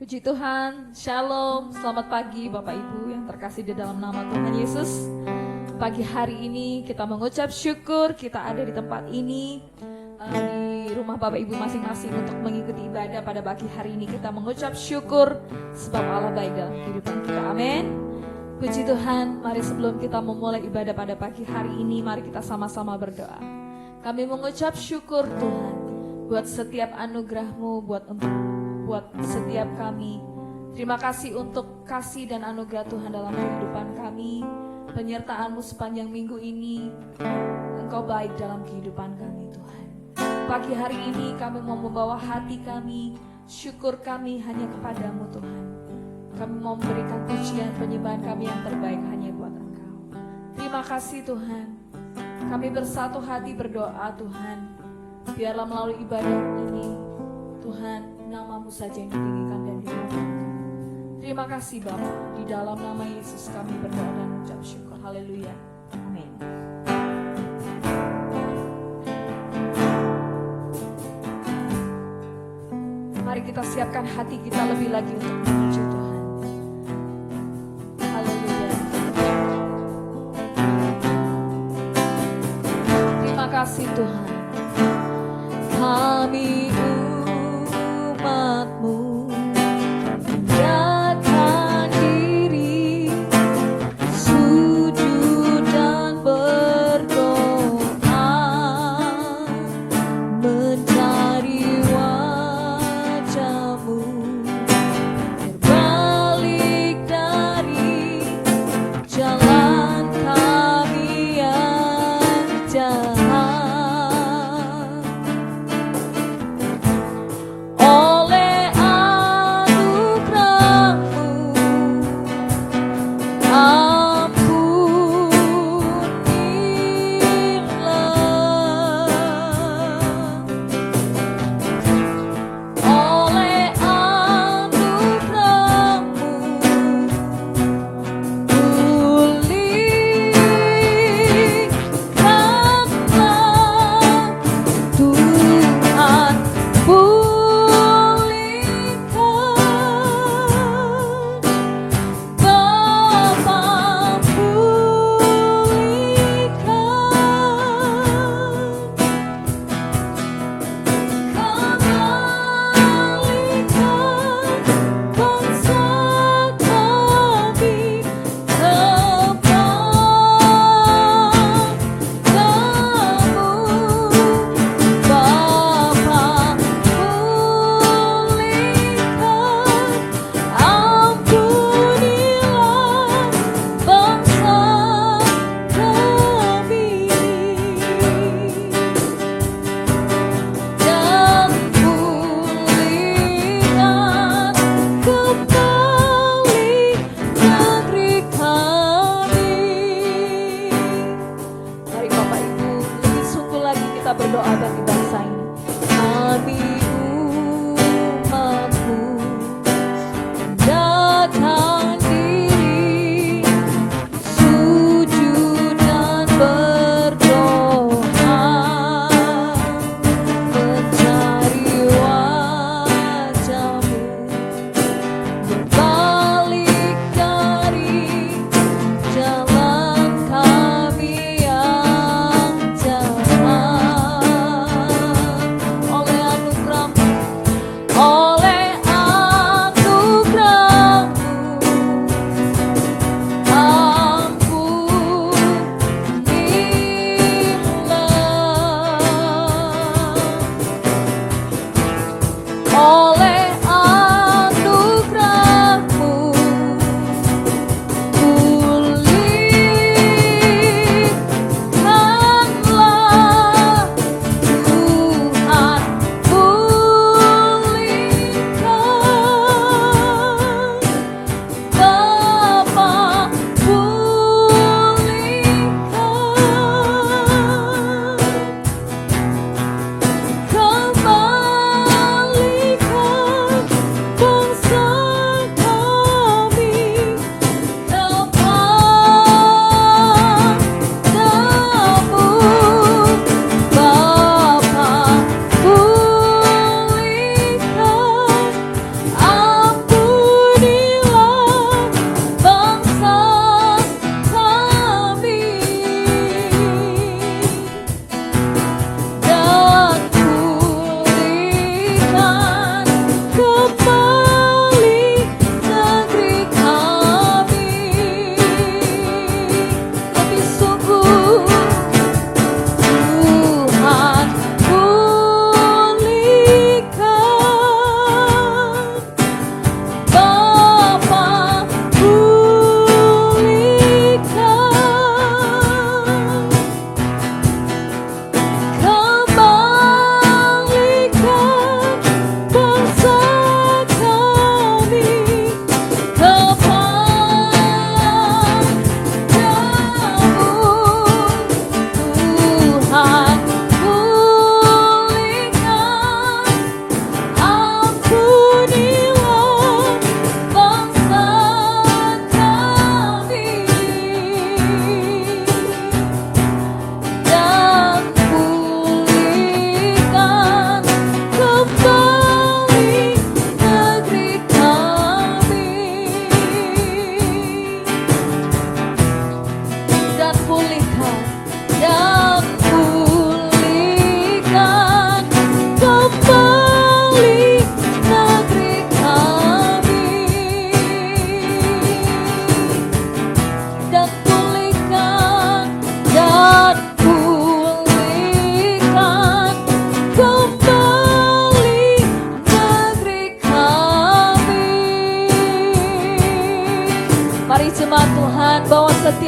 Puji Tuhan, Shalom, selamat pagi Bapak Ibu yang terkasih di dalam nama Tuhan Yesus. Pagi hari ini kita mengucap syukur kita ada di tempat ini, di rumah Bapak Ibu masing-masing untuk mengikuti ibadah pada pagi hari ini. Kita mengucap syukur sebab Allah baik dalam kehidupan kita, amin. Puji Tuhan, mari sebelum kita memulai ibadah pada pagi hari ini, mari kita sama-sama berdoa. Kami mengucap syukur Tuhan buat setiap anugerah-Mu, buat setiap kami. Terima kasih untuk kasih dan anugerah Tuhan dalam kehidupan kami, penyertaan-Mu sepanjang minggu ini. Engkau baik dalam kehidupan kami Tuhan. Pagi hari ini kami mau membawa hati kami, syukur kami hanya kepadamu Tuhan. Kami mau memberikan pujian penyembahan kami yang terbaik hanya buat Engkau. Terima kasih Tuhan. Kami bersatu hati berdoa Tuhan, biarlah melalui ibadah ini Tuhan, nama-Mu saja yang ditinggikan dan dimuliakan. Terima kasih Bapa, di dalam nama Yesus kami berdoa dan mengucap syukur. Haleluya. Amin. Mari kita siapkan hati kita lebih lagi untuk memuji Tuhan. Haleluya. Terima kasih Tuhan. Kami umat-Mu menyerahkan diri, sujud dan berdoa, mencari wajah-Mu, berbalik dari jalan kami yang jahat. Oleh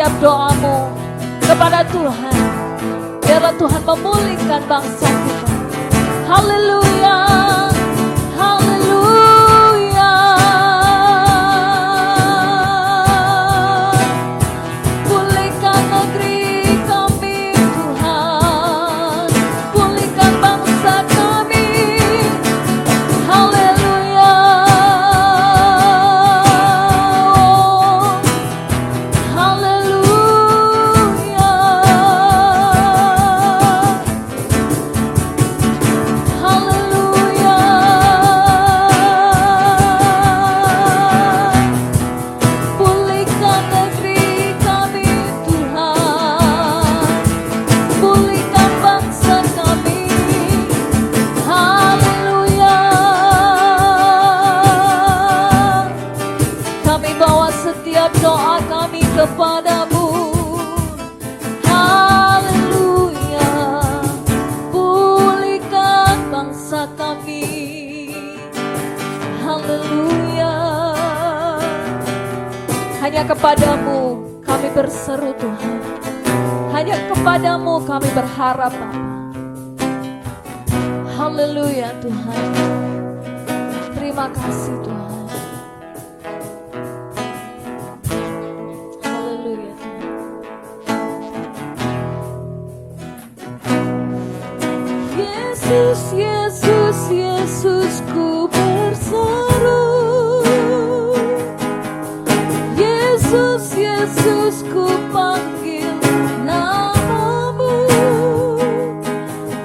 setiap doamu kepada Tuhan. Biarlah Tuhan memulihkan bangsa kita. Haleluya, haleluya. Pulihkan negeri kami Tuhan, pulihkan bangsa kami. Haleluya, haleluya, haleluya. Pulihkan negeri kami Tuhan, pulihkan bangsa kami. Haleluya. Kami bawa setiap doa kami kepadamu. Haleluya. Pulihkan bangsa kami. Haleluya. Hanya kepadamu kami berseru Tuhan. Hanya kepadamu kami berharap Bapa. Haleluya Tuhan. Terima kasih Tuhan. Haleluya Tuhan. Yesus, Yesus, Yesus ku berseru. Yesus, Yesus ku panggil namamu.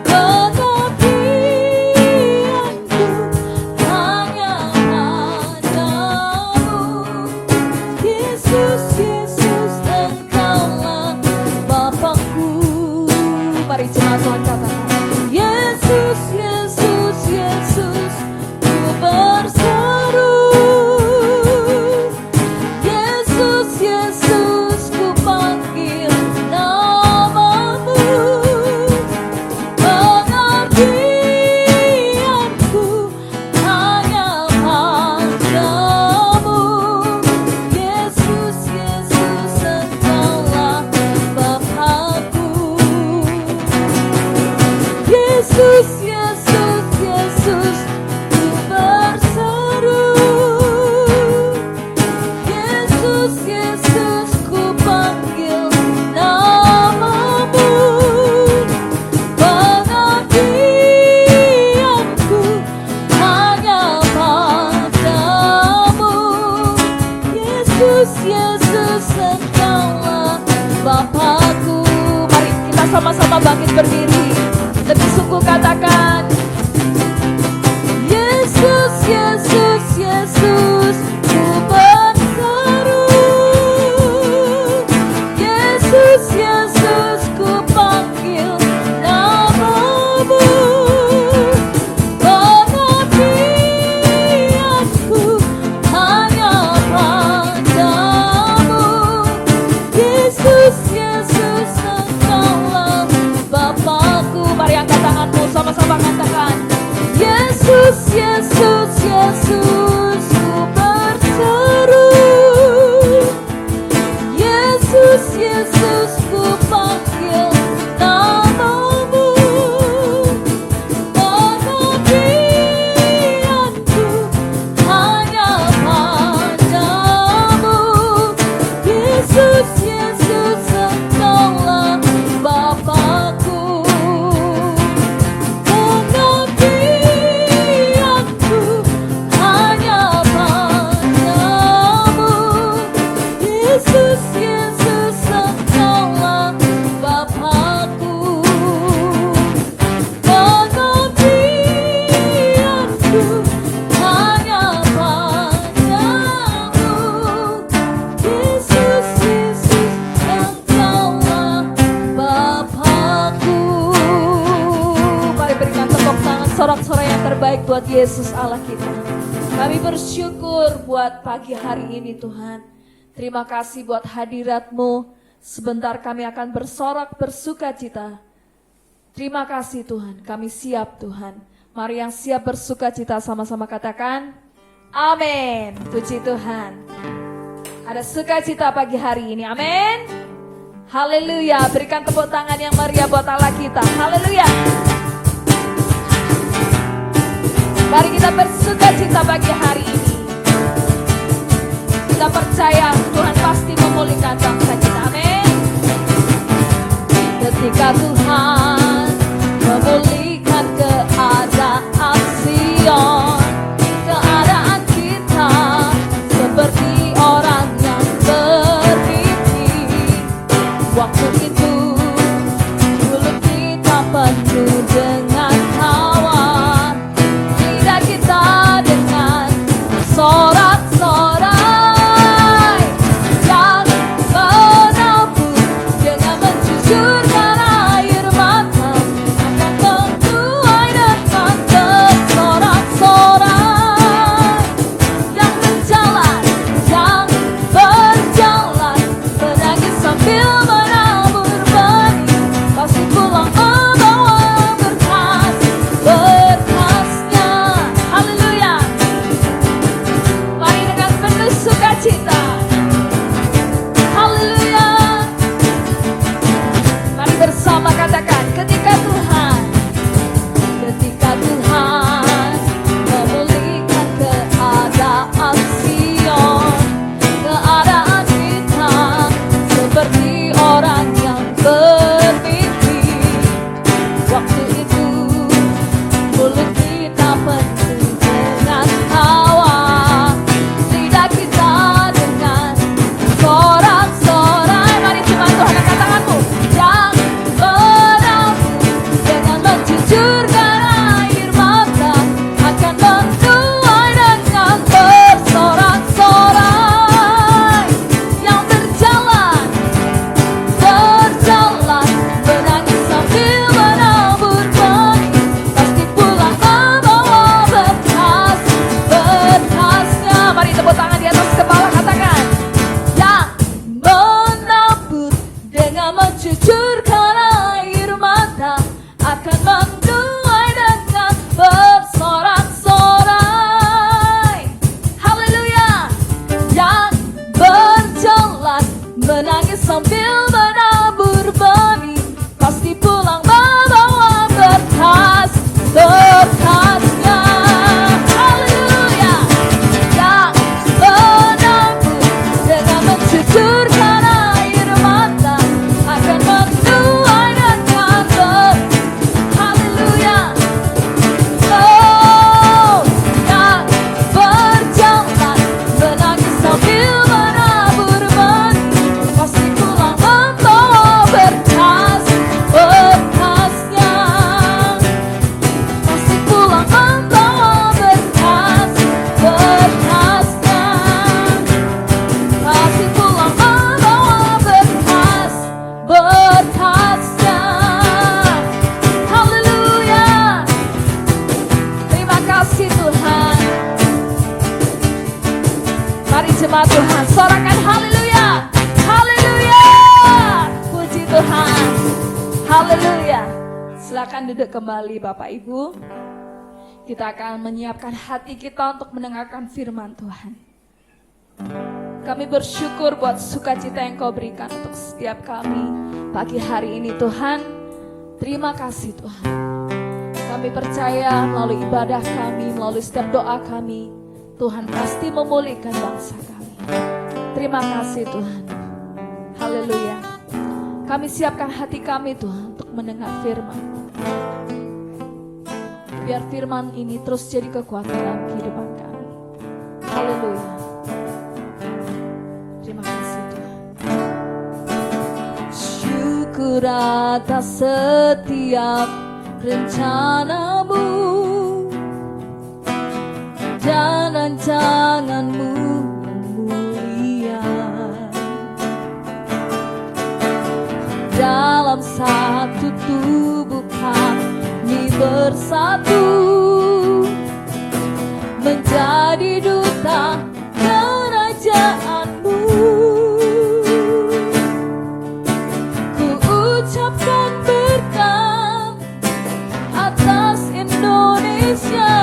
Pengabdianku hanya padamu. Yesus, Yesus engkaulah Bapakku. Mari jemaat Tuhan katakan. Yesus, Yesus, Yesus ku berseru. Yesus, Yesus ku panggil namamu. Pengabdianku hanya padamu. Yesus, Yesus engkaulah Bapakku. Yesus, Yesus, Yesus ku berseru. Yesus, Yesus ku panggil namamu. Pengabdianku hanya padamu. Yesus, Yesus engkaulah Bapakku. Mari kita sama-sama bangkit berdiri. Lebih sungguh katakan. Yesus, Yesus, Yesus ku berseru. Yesus, Yesus ku panggil namamu. Pengabdianku hanya padamu. Yesus, Yesus engkaulah Bapakku. Mari angkat tanganmu sama-sama katakan. Yesus, Yesus, Yesus ku berseru. Yesus, Yesus ku panggil namamu. Pengabdianku hanya padamu. Yesus, Yesus engkaulah Bapakku. Pengabdianku hanya padamu. Yesus, Yesus engkaulah Bapakku. Pengabdianku hanya padamu. Yesus, Yesus engkaulah Bapakku. Mari berikan tepuk tangan sorak-sorai yang terbaik buat Yesus Allah kita. Kami bersyukur buat pagi hari ini Tuhan. Terima kasih buat hadirat-Mu. Sebentar kami akan bersorak bersuka cita. Terima kasih Tuhan, kami siap Tuhan. Mari yang siap bersuka cita sama-sama katakan, amin. Puji Tuhan. Ada sukacita pagi hari ini, amin. Haleluya, berikan tepuk tangan yang meriah buat Allah kita. Haleluya. Mari kita bersuka cita pagi hari ini. Kita percaya Tuhan pasti memulihkan bangsa kita. Amin. Ketika Tuhan memulihkan keadaan Sion, keadaan kita seperti orang yang bermimpi. Waktu itu mulut kita penuh dengan tawa, lidah kita dengan sorak-sorai yang menabur dengan mencucurkan air mata, akan menuai dengan bersorak-sorai yang berjalan menangis sambil menabur benih, pasti pulang membawa berkasnya. Haleluya. Mari dengan penuh sukacita. Haleluya. Mari bersama katakan, ketika Tuhan memulihkan keadaan Sion, keadaan kita seperti orang yang bermimpi. Waktu itu mulut kita penuh dengan tawa, lidah kita dengan sorak-sorai. Mari cuma Tuhan angkat tanganmu, yang menabur dengan mencucurkan air mata, akan menuai dengan bersorak-sorai yang berjalan menangis sambil menabur benih, pasti pulang membawa berkasnya. Mari tepuk tangan di atas kepala, katakan, yang menabur dengan mencucurkan air mata, akan menuai dengan bersorak-sorai. Haleluya. Yang berjalan menangis sambil menabur benih, pasti pulang membawa berkasnya. Haleluya. Yang menabur dengan mencucurkan air mata, akan menuai dengan haleluya. Oh, yang berjalan menangis sambil menabur benih, pasti pulang membawa berkasnya. Pasti pulang membawa berkasnya. Pasti pulang membawa berkasnya. Haleluya. Terima kasih Tuhan. Mari jemaat Tuhan sorakan haleluya. Haleluya. Puji Tuhan. Haleluya. Silakan duduk kembali Bapak Ibu. Kita akan menyiapkan hati kita untuk mendengarkan firman Tuhan. Kami bersyukur buat sukacita yang Kau berikan untuk setiap kami pagi hari ini Tuhan. Terima kasih Tuhan. Kami percaya melalui ibadah kami, melalui setiap doa kami, Tuhan pasti memulihkan bangsa kami. Terima kasih Tuhan. Haleluya. Kami siapkan hati kami Tuhan untuk mendengar firman. Biar firman ini terus jadi kekuatan dalam kehidupan kami. Haleluya. Terima kasih Tuhan. Syukur atas setiap rencanamu dan rancanganmu mulia. Dalam satu tubuh kami bersatu, menjadi duta kerajaanmu. Ku ucapkan berkat atas Indonesia,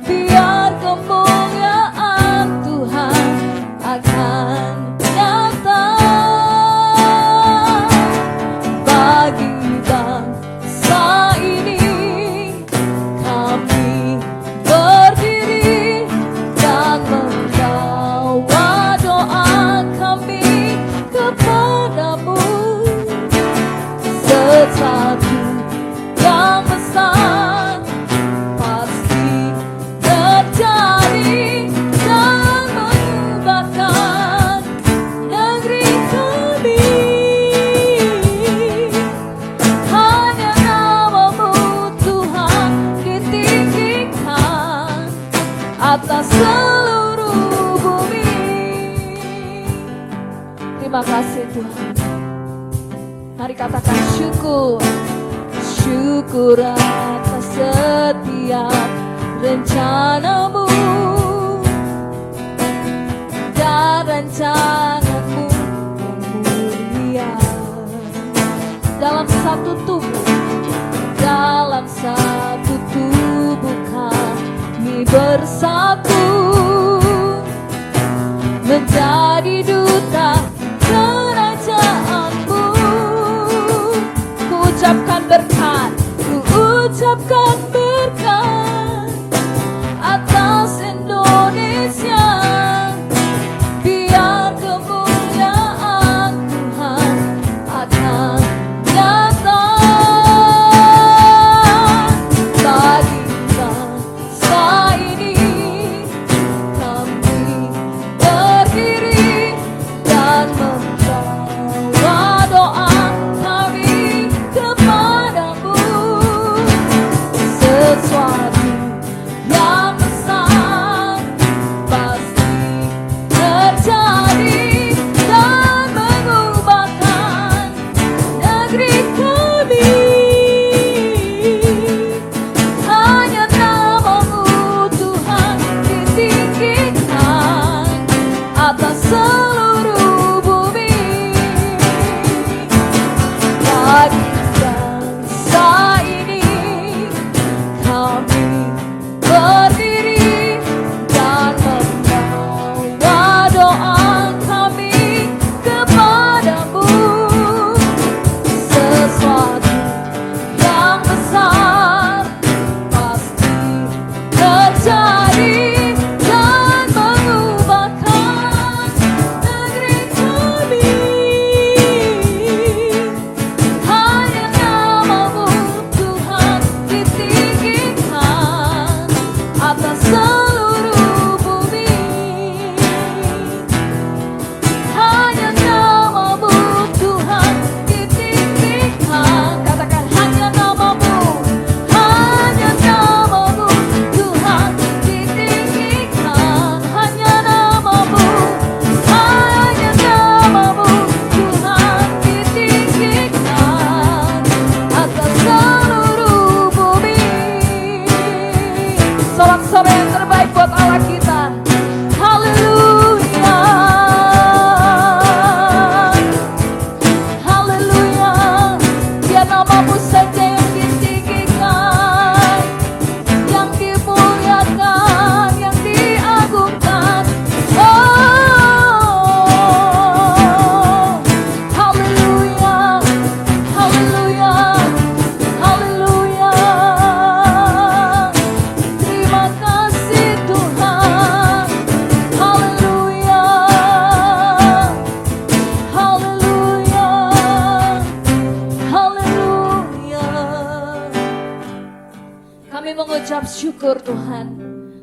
biar kemuliaan Tuhan akan nyata. bagi bangsa ini. Kami berdiri dan membawa doa kami kepadamu. Sesuatu yang besar pasti terjadi dan mengubahkan negeri kami. Hanya namamu Tuhan ditinggikan atas seluruh bumi. Terima kasih Tuhan. Mari katakan syukur. Syukur atas setiap rencanamu dan rencanamu yang mulia. Dalam satu tubuh kami bersatu menjadi duta kerajaanmu. Ku ucapkan berkat atas Indonesia. Biar kemuliaan Tuhan akan nyata bagi bangsa ini. Kami berdiri dan membawa doa kami kepadamu. Sesuatu yang besar pasti terjadi dan mengubahkan negeri kami. Hanya namamu Tuhan ditinggikan atas seluruh bumi. Bagi bangsa ini kami berdiri dan membawa doa kami kepadamu. Sesuatu yang besar pasti terjadi dan mengubahkan negeri kami. Hanya namamu Tuhan ditinggikan atas seluruh bumi. Hanya namamu Tuhan ditinggikan. Katakan hanya namamu Tuhan ditinggikan. Hanya namamu Tuhan ditinggikan atas seluruh bumi. Sorak-sorai yang terbaik buat Allah kita. Haleluya, haleluya. Biar namamu saja yang ditinggikan, yang dimuliakan, yang diagungkan. Oh, haleluya, haleluya, haleluya. Terima kasih Tuhan. Haleluya, haleluya, haleluya. Kami mengucap syukur Tuhan.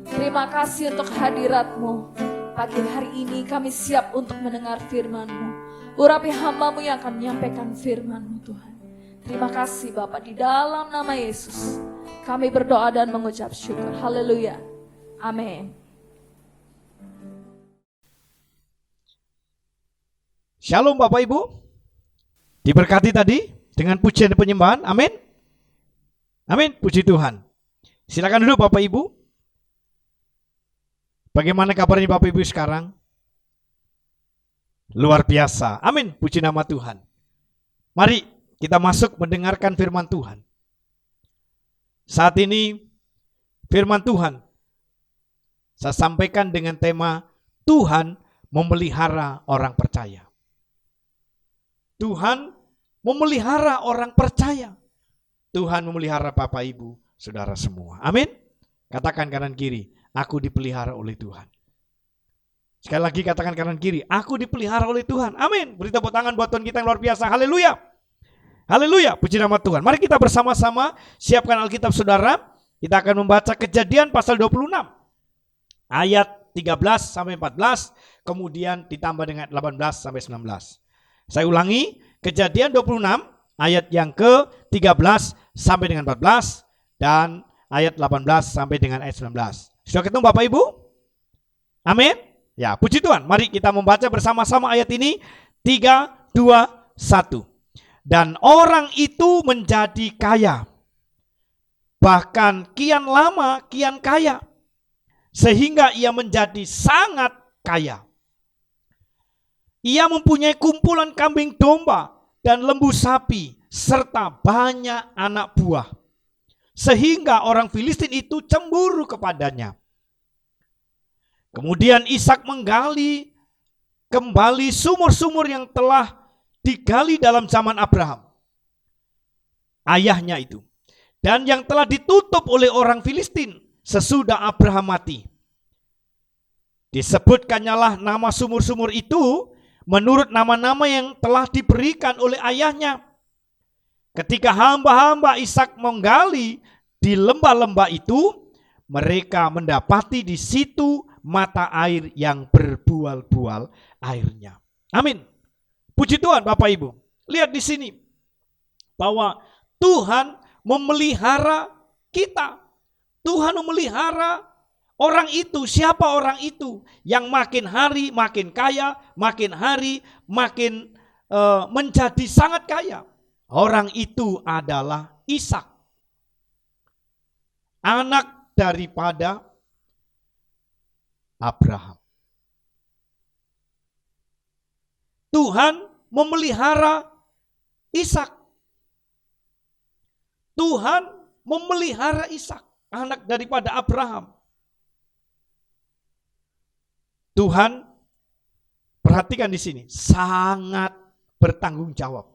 Terima kasih untuk hadirat-Mu. Pagi hari ini kami siap untuk mendengar firman-Mu. Urapi hamba-Mu yang akan menyampaikan firman-Mu Tuhan. Terima kasih Bapak, di dalam nama Yesus kami berdoa dan mengucap syukur. Haleluya, amin. Shalom Bapak Ibu. Diberkati tadi dengan pujian dan penyembahan. Amin. Amin. Puji Tuhan. Silakan duduk Bapak Ibu. Bagaimana kabarnya Bapak Ibu sekarang? Luar biasa. Amin. Puji nama Tuhan. Mari kita masuk mendengarkan firman Tuhan. Saat ini firman Tuhan saya sampaikan dengan tema Tuhan memelihara orang percaya. Tuhan memelihara orang percaya. Tuhan memelihara Bapak Ibu, Saudara semua. Amin. Katakan kanan kiri, aku dipelihara oleh Tuhan. Sekali lagi katakan kanan kiri, aku dipelihara oleh Tuhan. Amin. Beri tepuk tangan buat Tuhan kita yang luar biasa. Haleluya. Haleluya. Puji nama Tuhan. Mari kita bersama-sama siapkan Alkitab saudara. Kita akan membaca Kejadian pasal 26. Ayat 13 sampai 14. Kemudian ditambah dengan 18 sampai 19. Saya ulangi. Kejadian 26. Ayat yang ke-13 sampai dengan 14. Dan ayat 18 sampai dengan ayat 19. Sudah ketemu Bapak Ibu? Amin. Ya, puji Tuhan. Mari kita membaca bersama-sama ayat ini. 3, 2, 1. Dan orang itu menjadi kaya. Bahkan kian lama kian kaya. Sehingga ia menjadi sangat kaya. Ia mempunyai kumpulan kambing domba dan lembu sapi, serta banyak anak buah. Sehingga orang Filistin itu cemburu kepadanya. Kemudian Ishak menggali kembali sumur-sumur yang telah digali dalam zaman Abraham, ayahnya itu. Dan yang telah ditutup oleh orang Filistin sesudah Abraham mati. Disebutkannya nama sumur-sumur itu menurut nama-nama yang telah diberikan oleh ayahnya. Ketika hamba-hamba Ishak menggali di lembah-lembah itu, mereka mendapati di situ mata air yang berbual-bual airnya. Amin. Puji Tuhan Bapak Ibu. Lihat di sini bahwa Tuhan memelihara kita. Tuhan memelihara orang itu. Siapa orang itu? Yang makin hari makin kaya, makin hari makin menjadi sangat kaya. Orang itu adalah Ishak, anak daripada Abraham. Tuhan memelihara Ishak. Tuhan memelihara Ishak, anak daripada Abraham. Tuhan, perhatikan di sini, sangat bertanggung jawab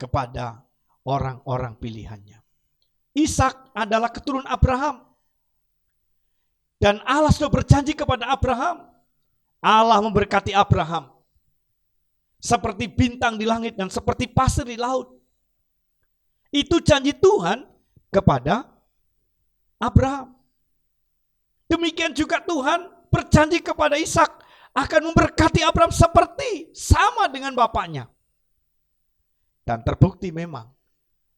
kepada orang-orang pilihannya. Ishak adalah keturunan Abraham. Dan Allah sudah berjanji kepada Abraham. Allah memberkati Abraham seperti bintang di langit dan seperti pasir di laut. Itu janji Tuhan kepada Abraham. Demikian juga Tuhan berjanji kepada Ishak akan memberkati Abraham seperti sama dengan bapaknya. Dan terbukti memang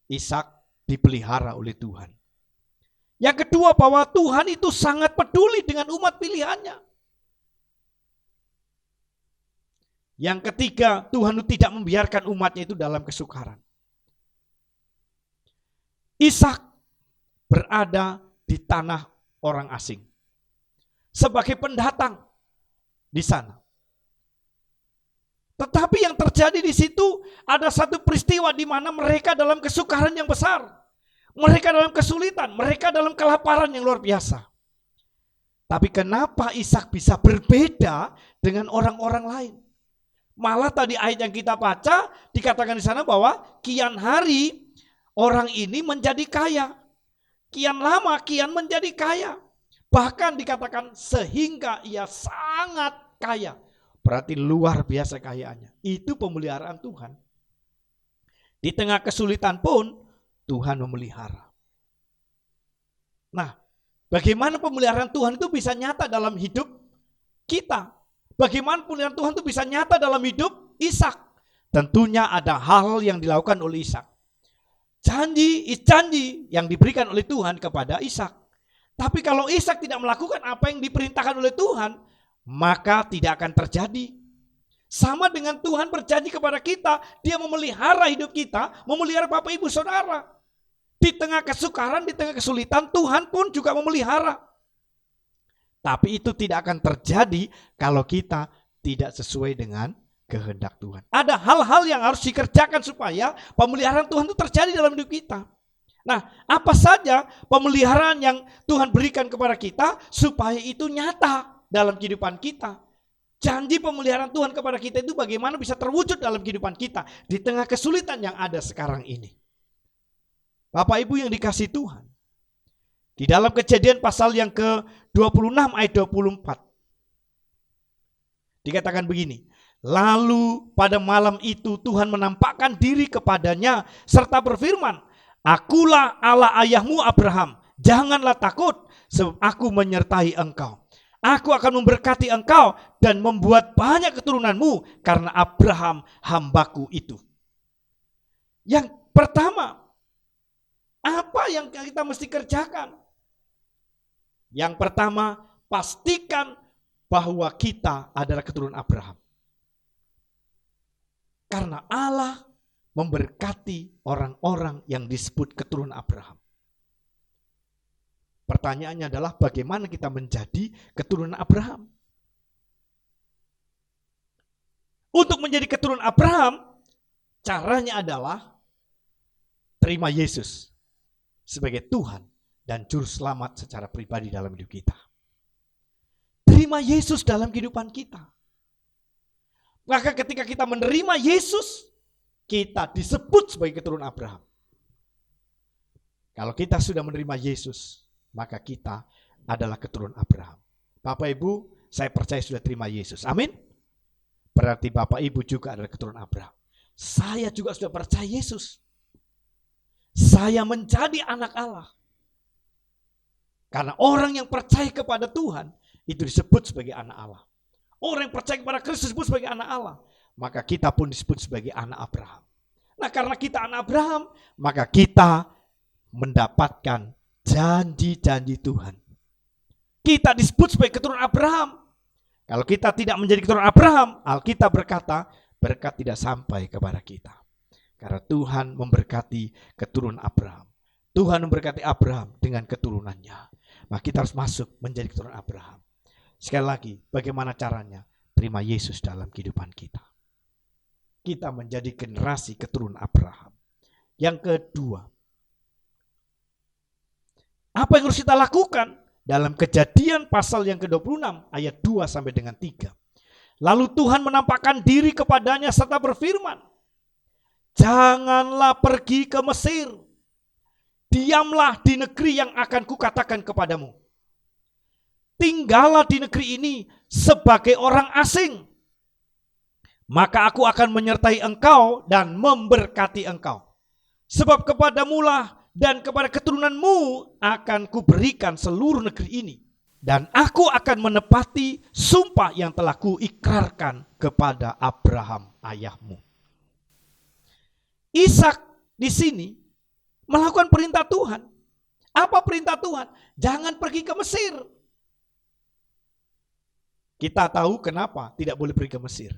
Ishak dipelihara oleh Tuhan. Yang kedua, bahwa Tuhan itu sangat peduli dengan umat pilihannya. Yang ketiga, Tuhan itu tidak membiarkan umatnya itu dalam kesukaran. Ishak berada di tanah orang asing sebagai pendatang di sana. Tetapi yang terjadi di situ ada satu peristiwa di mana mereka dalam kesukaran yang besar. Mereka dalam kesulitan, mereka dalam kelaparan yang luar biasa. Tapi kenapa Ishak bisa berbeda dengan orang-orang lain? Malah tadi ayat yang kita baca dikatakan di sana bahwa kian hari orang ini menjadi kaya. Kian lama kian menjadi kaya. Bahkan dikatakan sehingga ia sangat kaya. Berarti luar biasa kayaannya. Itu pemeliharaan Tuhan. Di tengah kesulitan pun Tuhan memelihara. Nah, bagaimana pemeliharaan Tuhan itu bisa nyata dalam hidup kita? Bagaimana pemeliharaan Tuhan itu bisa nyata dalam hidup Ishak? Tentunya ada hal yang dilakukan oleh Ishak. Janji yang diberikan oleh Tuhan kepada Ishak. Tapi kalau Ishak tidak melakukan apa yang diperintahkan oleh Tuhan, maka tidak akan terjadi. Sama dengan Tuhan berjanji kepada kita, Dia memelihara hidup kita, memelihara Bapak Ibu Saudara. Di tengah kesukaran, di tengah kesulitan, Tuhan pun juga memelihara. Tapi itu tidak akan terjadi kalau kita tidak sesuai dengan kehendak Tuhan. Ada hal-hal yang harus dikerjakan supaya pemeliharaan Tuhan itu terjadi dalam hidup kita. Nah, apa saja pemeliharaan yang Tuhan berikan kepada kita supaya itu nyata dalam kehidupan kita. Janji pemeliharaan Tuhan kepada kita itu bagaimana bisa terwujud dalam kehidupan kita di tengah kesulitan yang ada sekarang ini. Bapak Ibu yang dikasihi Tuhan, di dalam Kejadian pasal yang ke-26 ayat 24, dikatakan begini, lalu pada malam itu Tuhan menampakkan diri kepadanya serta berfirman, akulah Allah ayahmu Abraham, janganlah takut sebab aku menyertai engkau. Aku akan memberkati engkau dan membuat banyak keturunanmu karena Abraham hambaku itu. Yang pertama, apa yang kita mesti kerjakan? Yang pertama, pastikan bahwa kita adalah keturunan Abraham. Karena Allah memberkati orang-orang yang disebut keturunan Abraham. Pertanyaannya adalah bagaimana kita menjadi keturunan Abraham? Untuk menjadi keturunan Abraham, caranya adalah terima Yesus sebagai Tuhan dan Juru Selamat secara pribadi dalam hidup kita. Terima Yesus dalam kehidupan kita. Maka ketika kita menerima Yesus, kita disebut sebagai keturunan Abraham. Kalau kita sudah menerima Yesus, maka kita adalah keturunan Abraham. Bapak Ibu, saya percaya sudah terima Yesus. Amin. Berarti Bapak Ibu juga adalah keturunan Abraham. Saya juga sudah percaya Yesus. Saya menjadi anak Allah. Karena orang yang percaya kepada Tuhan, itu disebut sebagai anak Allah. Orang yang percaya kepada Kristus disebut sebagai anak Allah. Maka kita pun disebut sebagai anak Abraham. Nah, karena kita anak Abraham, maka kita mendapatkan janji-janji Tuhan. Kita disebut sebagai keturunan Abraham. Kalau kita tidak menjadi keturunan Abraham, Alkitab berkata, berkat tidak sampai kepada kita. Karena Tuhan memberkati keturunan Abraham. Tuhan memberkati Abraham dengan keturunannya. Maka kita harus masuk menjadi keturunan Abraham. Sekali lagi, bagaimana caranya? Terima Yesus dalam kehidupan kita. Kita menjadi generasi keturunan Abraham. Yang kedua, apa yang harus kita lakukan? Dalam Kejadian pasal yang ke-26 ayat 2 sampai dengan 3. Lalu Tuhan menampakkan diri kepadanya serta berfirman, janganlah pergi ke Mesir. Diamlah di negeri yang akan kukatakan kepadamu. Tinggallah di negeri ini sebagai orang asing. Maka aku akan menyertai engkau dan memberkati engkau. Sebab kepadamulah dan kepada keturunanmu akan kuberikan seluruh negeri ini. Dan aku akan menepati sumpah yang telah kuikrarkan kepada Abraham ayahmu. Ishak di sini melakukan perintah Tuhan. Apa perintah Tuhan? Jangan pergi ke Mesir. Kita tahu kenapa tidak boleh pergi ke Mesir.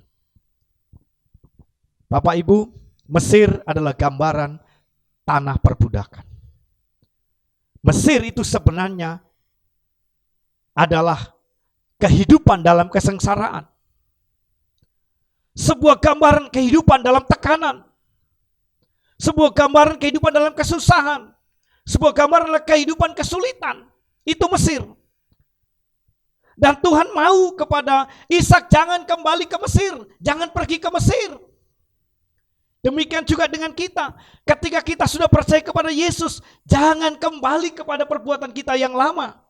Bapak Ibu, Mesir adalah gambaran tanah perbudakan. Mesir itu sebenarnya adalah kehidupan dalam kesengsaraan. Sebuah gambaran kehidupan dalam tekanan. Sebuah gambaran kehidupan dalam kesusahan. Sebuah gambaran adalah kehidupan kesulitan. Itu Mesir. Dan Tuhan mau kepada Ishak, jangan kembali ke Mesir. Jangan pergi ke Mesir. Demikian juga dengan kita. Ketika kita sudah percaya kepada Yesus, jangan kembali kepada perbuatan kita yang lama.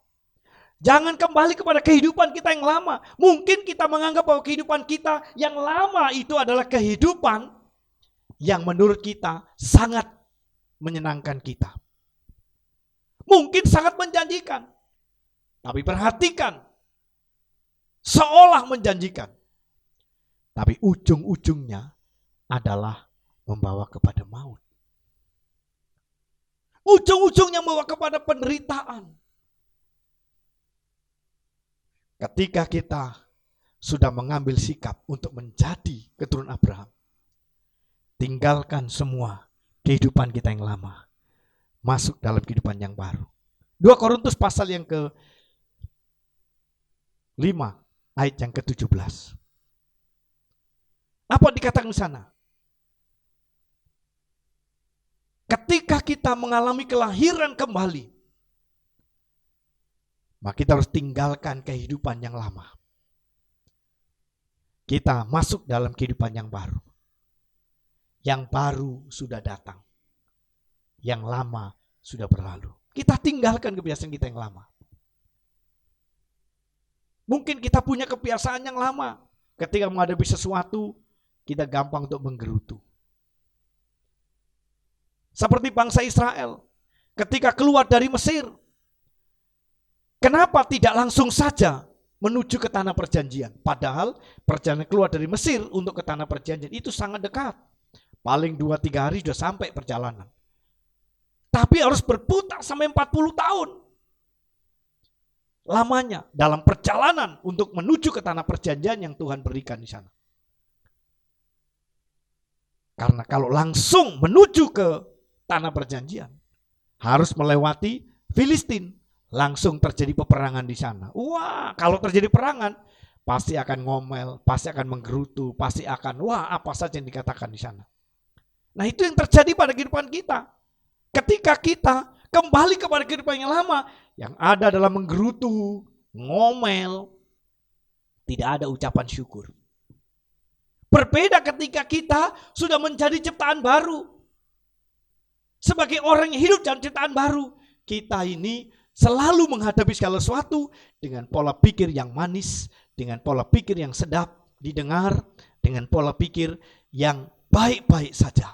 Jangan kembali kepada kehidupan kita yang lama. Mungkin kita menganggap bahwa kehidupan kita yang lama itu adalah kehidupan yang menurut kita sangat menyenangkan kita. Mungkin sangat menjanjikan. Tapi perhatikan, seolah menjanjikan. Tapi ujung-ujungnya adalah membawa kepada maut. Ujung-ujungnya membawa kepada penderitaan. Ketika kita sudah mengambil sikap untuk menjadi keturunan Abraham, tinggalkan semua kehidupan kita yang lama, masuk dalam kehidupan yang baru. 2 Korintus pasal yang ke-5 ayat yang ke-17. Apa dikatakan di sana? Ketika kita mengalami kelahiran kembali, maka kita harus tinggalkan kehidupan yang lama. kita masuk dalam kehidupan yang baru. Yang baru sudah datang. Yang lama sudah berlalu. Kita tinggalkan kebiasaan kita yang lama. Mungkin kita punya kebiasaan yang lama. Ketika menghadapi sesuatu, kita gampang untuk menggerutu. Seperti bangsa Israel. Ketika keluar dari Mesir, kenapa tidak langsung saja menuju ke tanah perjanjian? Padahal perjalanan keluar dari Mesir untuk ke tanah perjanjian itu sangat dekat. Paling 2-3 hari sudah sampai perjalanan. Tapi harus berputar sampai 40 tahun. Lamanya dalam perjalanan untuk menuju ke tanah perjanjian yang Tuhan berikan di sana. Karena kalau langsung menuju ke tanah perjanjian, harus melewati Filistin. Langsung terjadi peperangan di sana. Wah, kalau terjadi perangan, pasti akan ngomel, pasti akan menggerutu, pasti akan apa saja yang dikatakan di sana. Nah, itu yang terjadi pada kehidupan kita. Ketika kita kembali kepada kehidupan yang lama, yang ada adalah menggerutu, ngomel, tidak ada ucapan syukur. Berbeda ketika kita sudah menjadi ciptaan baru. Sebagai orang yang hidup dalam ciptaan baru, kita ini selalu menghadapi segala sesuatu dengan pola pikir yang manis, dengan pola pikir yang sedap didengar, dengan pola pikir yang baik-baik saja.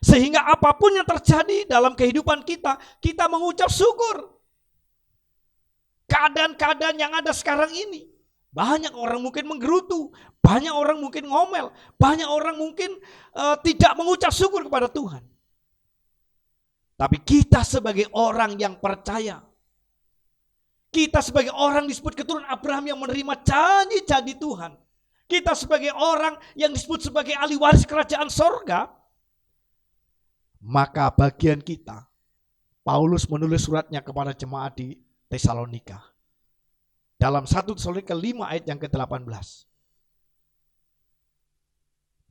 Sehingga apapun yang terjadi dalam kehidupan kita, kita mengucap syukur. Keadaan-keadaan yang ada sekarang ini, banyak orang mungkin menggerutu, banyak orang mungkin ngomel, banyak orang mungkin tidak mengucap syukur kepada Tuhan. Tapi kita sebagai orang yang percaya, kita sebagai orang disebut keturunan Abraham yang menerima janji-janji Tuhan, kita sebagai orang yang disebut sebagai ahli waris kerajaan sorga, maka bagian kita, Paulus menulis suratnya kepada jemaat di Tesalonika. Dalam 1 Tesalonika 5 ayat yang ke-18.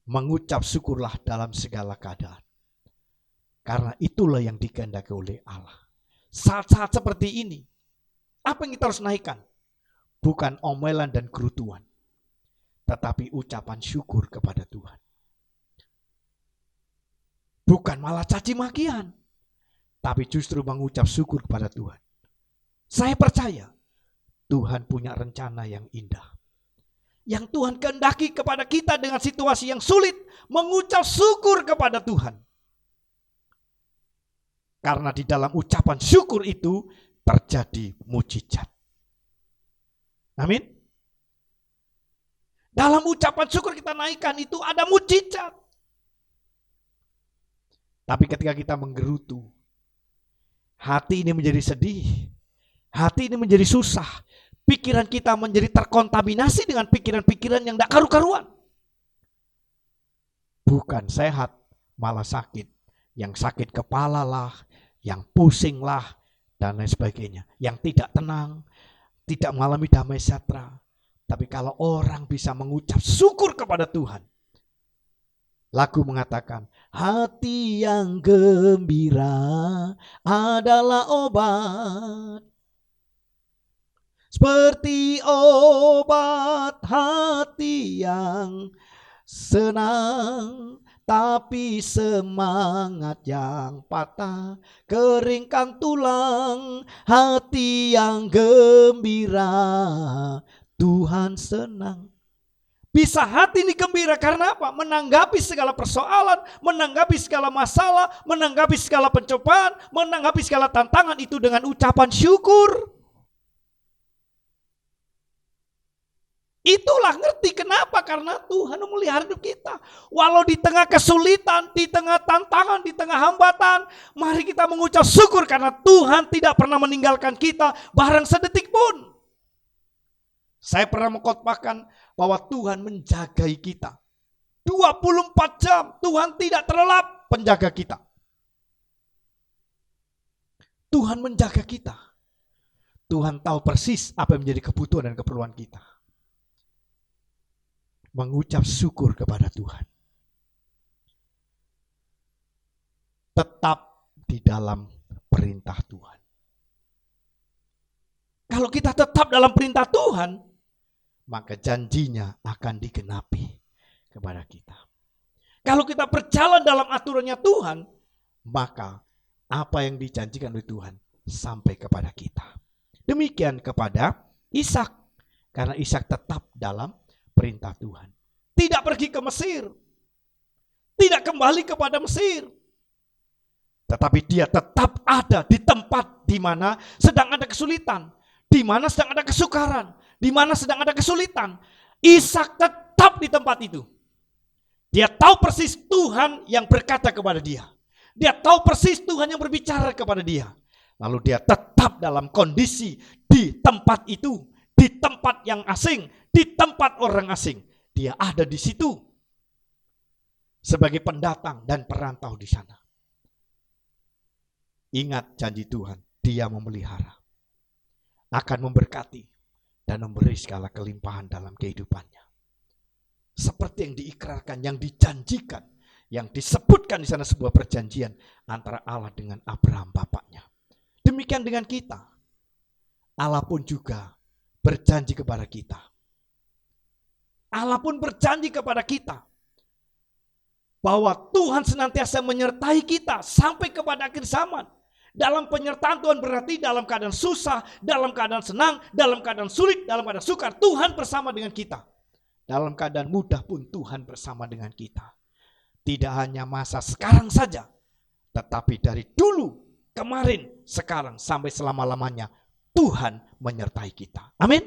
Mengucap syukurlah dalam segala keadaan. Karena itulah yang dikehendaki oleh Allah. Saat-saat seperti ini, apa yang kita harus naikkan? Bukan omelan dan gerutuan, tetapi ucapan syukur kepada Tuhan. Bukan malah caci makian, tapi justru mengucap syukur kepada Tuhan. Saya percaya Tuhan punya rencana yang indah. Yang Tuhan kehendaki kepada kita dengan situasi yang sulit, mengucap syukur kepada Tuhan. Karena di dalam ucapan syukur itu terjadi mujizat. Amin. Dalam ucapan syukur kita naikkan itu ada mujizat. Tapi ketika kita menggerutu, hati ini menjadi sedih, hati ini menjadi susah, pikiran kita menjadi terkontaminasi dengan pikiran-pikiran yang tidak karu-karuan. Bukan sehat, malah sakit. Yang sakit kepala lah, yang pusing lah, dan lain sebagainya. Yang tidak tenang, tidak mengalami damai sejahtera. Tapi kalau orang bisa mengucap syukur kepada Tuhan, lagu mengatakan, hati yang gembira adalah obat. Seperti obat hati yang senang, tapi semangat yang patah, keringkan tulang. Hati yang gembira, Tuhan senang. Bisa hati ini gembira karena apa? Menanggapi segala persoalan, menanggapi segala masalah, menanggapi segala pencobaan, menanggapi segala tantangan itu dengan ucapan syukur. Itulah ngerti kenapa, karena Tuhan memelihara hidup kita. Walau di tengah kesulitan, di tengah tantangan, di tengah hambatan, mari kita mengucap syukur karena Tuhan tidak pernah meninggalkan kita barang sedetik pun. Saya pernah mengkhotbahkan bahwa Tuhan menjagai kita. 24 jam Tuhan tidak terlelap penjaga kita. Tuhan menjaga kita. Tuhan tahu persis apa yang menjadi kebutuhan dan keperluan kita. Mengucap syukur kepada Tuhan. Tetap di dalam perintah Tuhan. Kalau kita tetap dalam perintah Tuhan, maka janjinya akan digenapi kepada kita. Kalau kita berjalan dalam aturannya Tuhan, maka apa yang dijanjikan oleh Tuhan sampai kepada kita. Demikian kepada Ishak, karena Ishak tetap dalam perintah Tuhan. Tidak pergi ke Mesir, tidak kembali kepada Mesir, tetapi dia tetap ada di tempat di mana sedang ada kesulitan, di mana sedang ada kesukaran, di mana sedang ada kesulitan. Ishak tetap di tempat itu. Dia tahu persis Tuhan yang berkata kepada dia. Dia tahu persis Tuhan yang berbicara kepada dia. Lalu dia tetap dalam kondisi di tempat itu, di tempat yang asing, di tempat orang asing. Dia ada di situ sebagai pendatang dan perantau di sana. Ingat janji Tuhan, dia memelihara, akan memberkati dan memberi segala kelimpahan dalam kehidupannya. Seperti yang diikrarkan, yang dijanjikan, yang disebutkan di sana sebuah perjanjian antara Allah dengan Abraham bapaknya. Demikian dengan kita. Allah pun juga berjanji kepada kita. Allah pun berjanji kepada kita bahwa Tuhan senantiasa menyertai kita sampai kepada akhir zaman. Dalam penyertaan Tuhan berarti dalam keadaan susah, dalam keadaan senang, dalam keadaan sulit, dalam keadaan sukar, Tuhan bersama dengan kita. Dalam keadaan mudah pun Tuhan bersama dengan kita. Tidak hanya masa sekarang saja, tetapi dari dulu, kemarin, sekarang, sampai selama-lamanya Tuhan menyertai kita. Amin.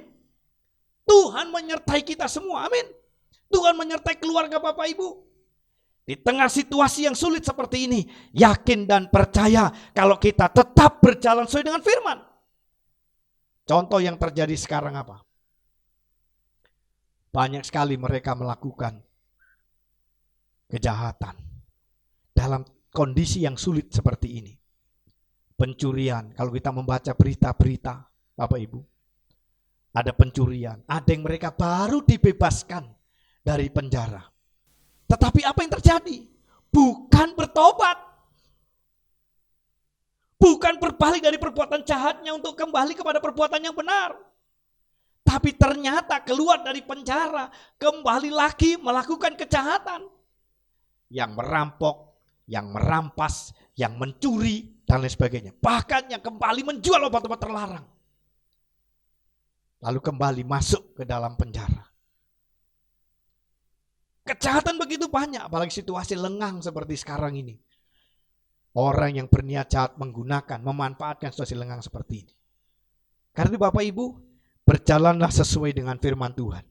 Tuhan menyertai kita semua. Amin. Tuhan menyertai keluarga Bapak Ibu. Di tengah situasi yang sulit seperti ini, yakin dan percaya kalau kita tetap berjalan sesuai dengan firman. Contoh yang terjadi sekarang apa? Banyak sekali mereka melakukan kejahatan dalam kondisi yang sulit seperti ini. Pencurian, kalau kita membaca berita-berita, Bapak Ibu, ada pencurian, ada yang mereka baru dibebaskan dari penjara. Tetapi apa yang terjadi? Bukan bertobat. Bukan berbalik dari perbuatan jahatnya untuk kembali kepada perbuatan yang benar. Tapi ternyata keluar dari penjara, kembali lagi melakukan kejahatan. Yang merampok, yang merampas, yang mencuri, dan lain sebagainya. Bahkan yang kembali menjual obat-obat terlarang. Lalu kembali masuk ke dalam penjara. Kejahatan begitu banyak, apalagi situasi lengang seperti sekarang ini. Orang yang berniat jahat menggunakan, memanfaatkan situasi lengang seperti ini. Karena Bapak Ibu, berjalanlah sesuai dengan firman Tuhan.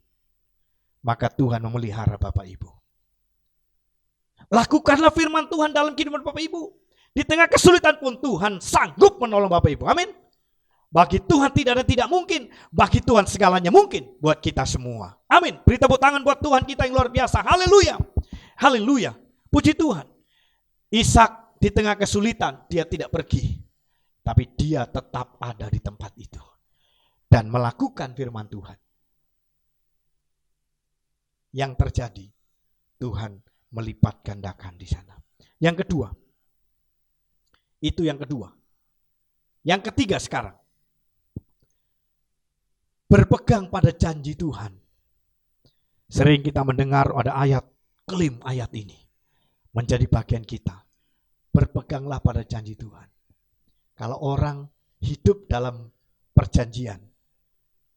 Maka Tuhan memelihara Bapak Ibu. Lakukanlah firman Tuhan dalam kehidupan Bapak Ibu. Di tengah kesulitan pun Tuhan sanggup menolong Bapak Ibu. Amin. Bagi Tuhan tidak ada tidak mungkin. Bagi Tuhan segalanya mungkin buat kita semua. Amin. Beri tepuk tangan buat Tuhan kita yang luar biasa. Haleluya. Haleluya. Puji Tuhan. Ishak di tengah kesulitan dia tidak pergi. Tapi dia tetap ada di tempat itu. Dan melakukan firman Tuhan. Yang terjadi, Tuhan melipat gandakan di sana. Yang kedua. Itu yang kedua. Yang ketiga sekarang. Berpegang pada janji Tuhan. Sering kita mendengar ada ayat, klaim ayat ini. Menjadi bagian kita. Berpeganglah pada janji Tuhan. Kalau orang hidup dalam perjanjian,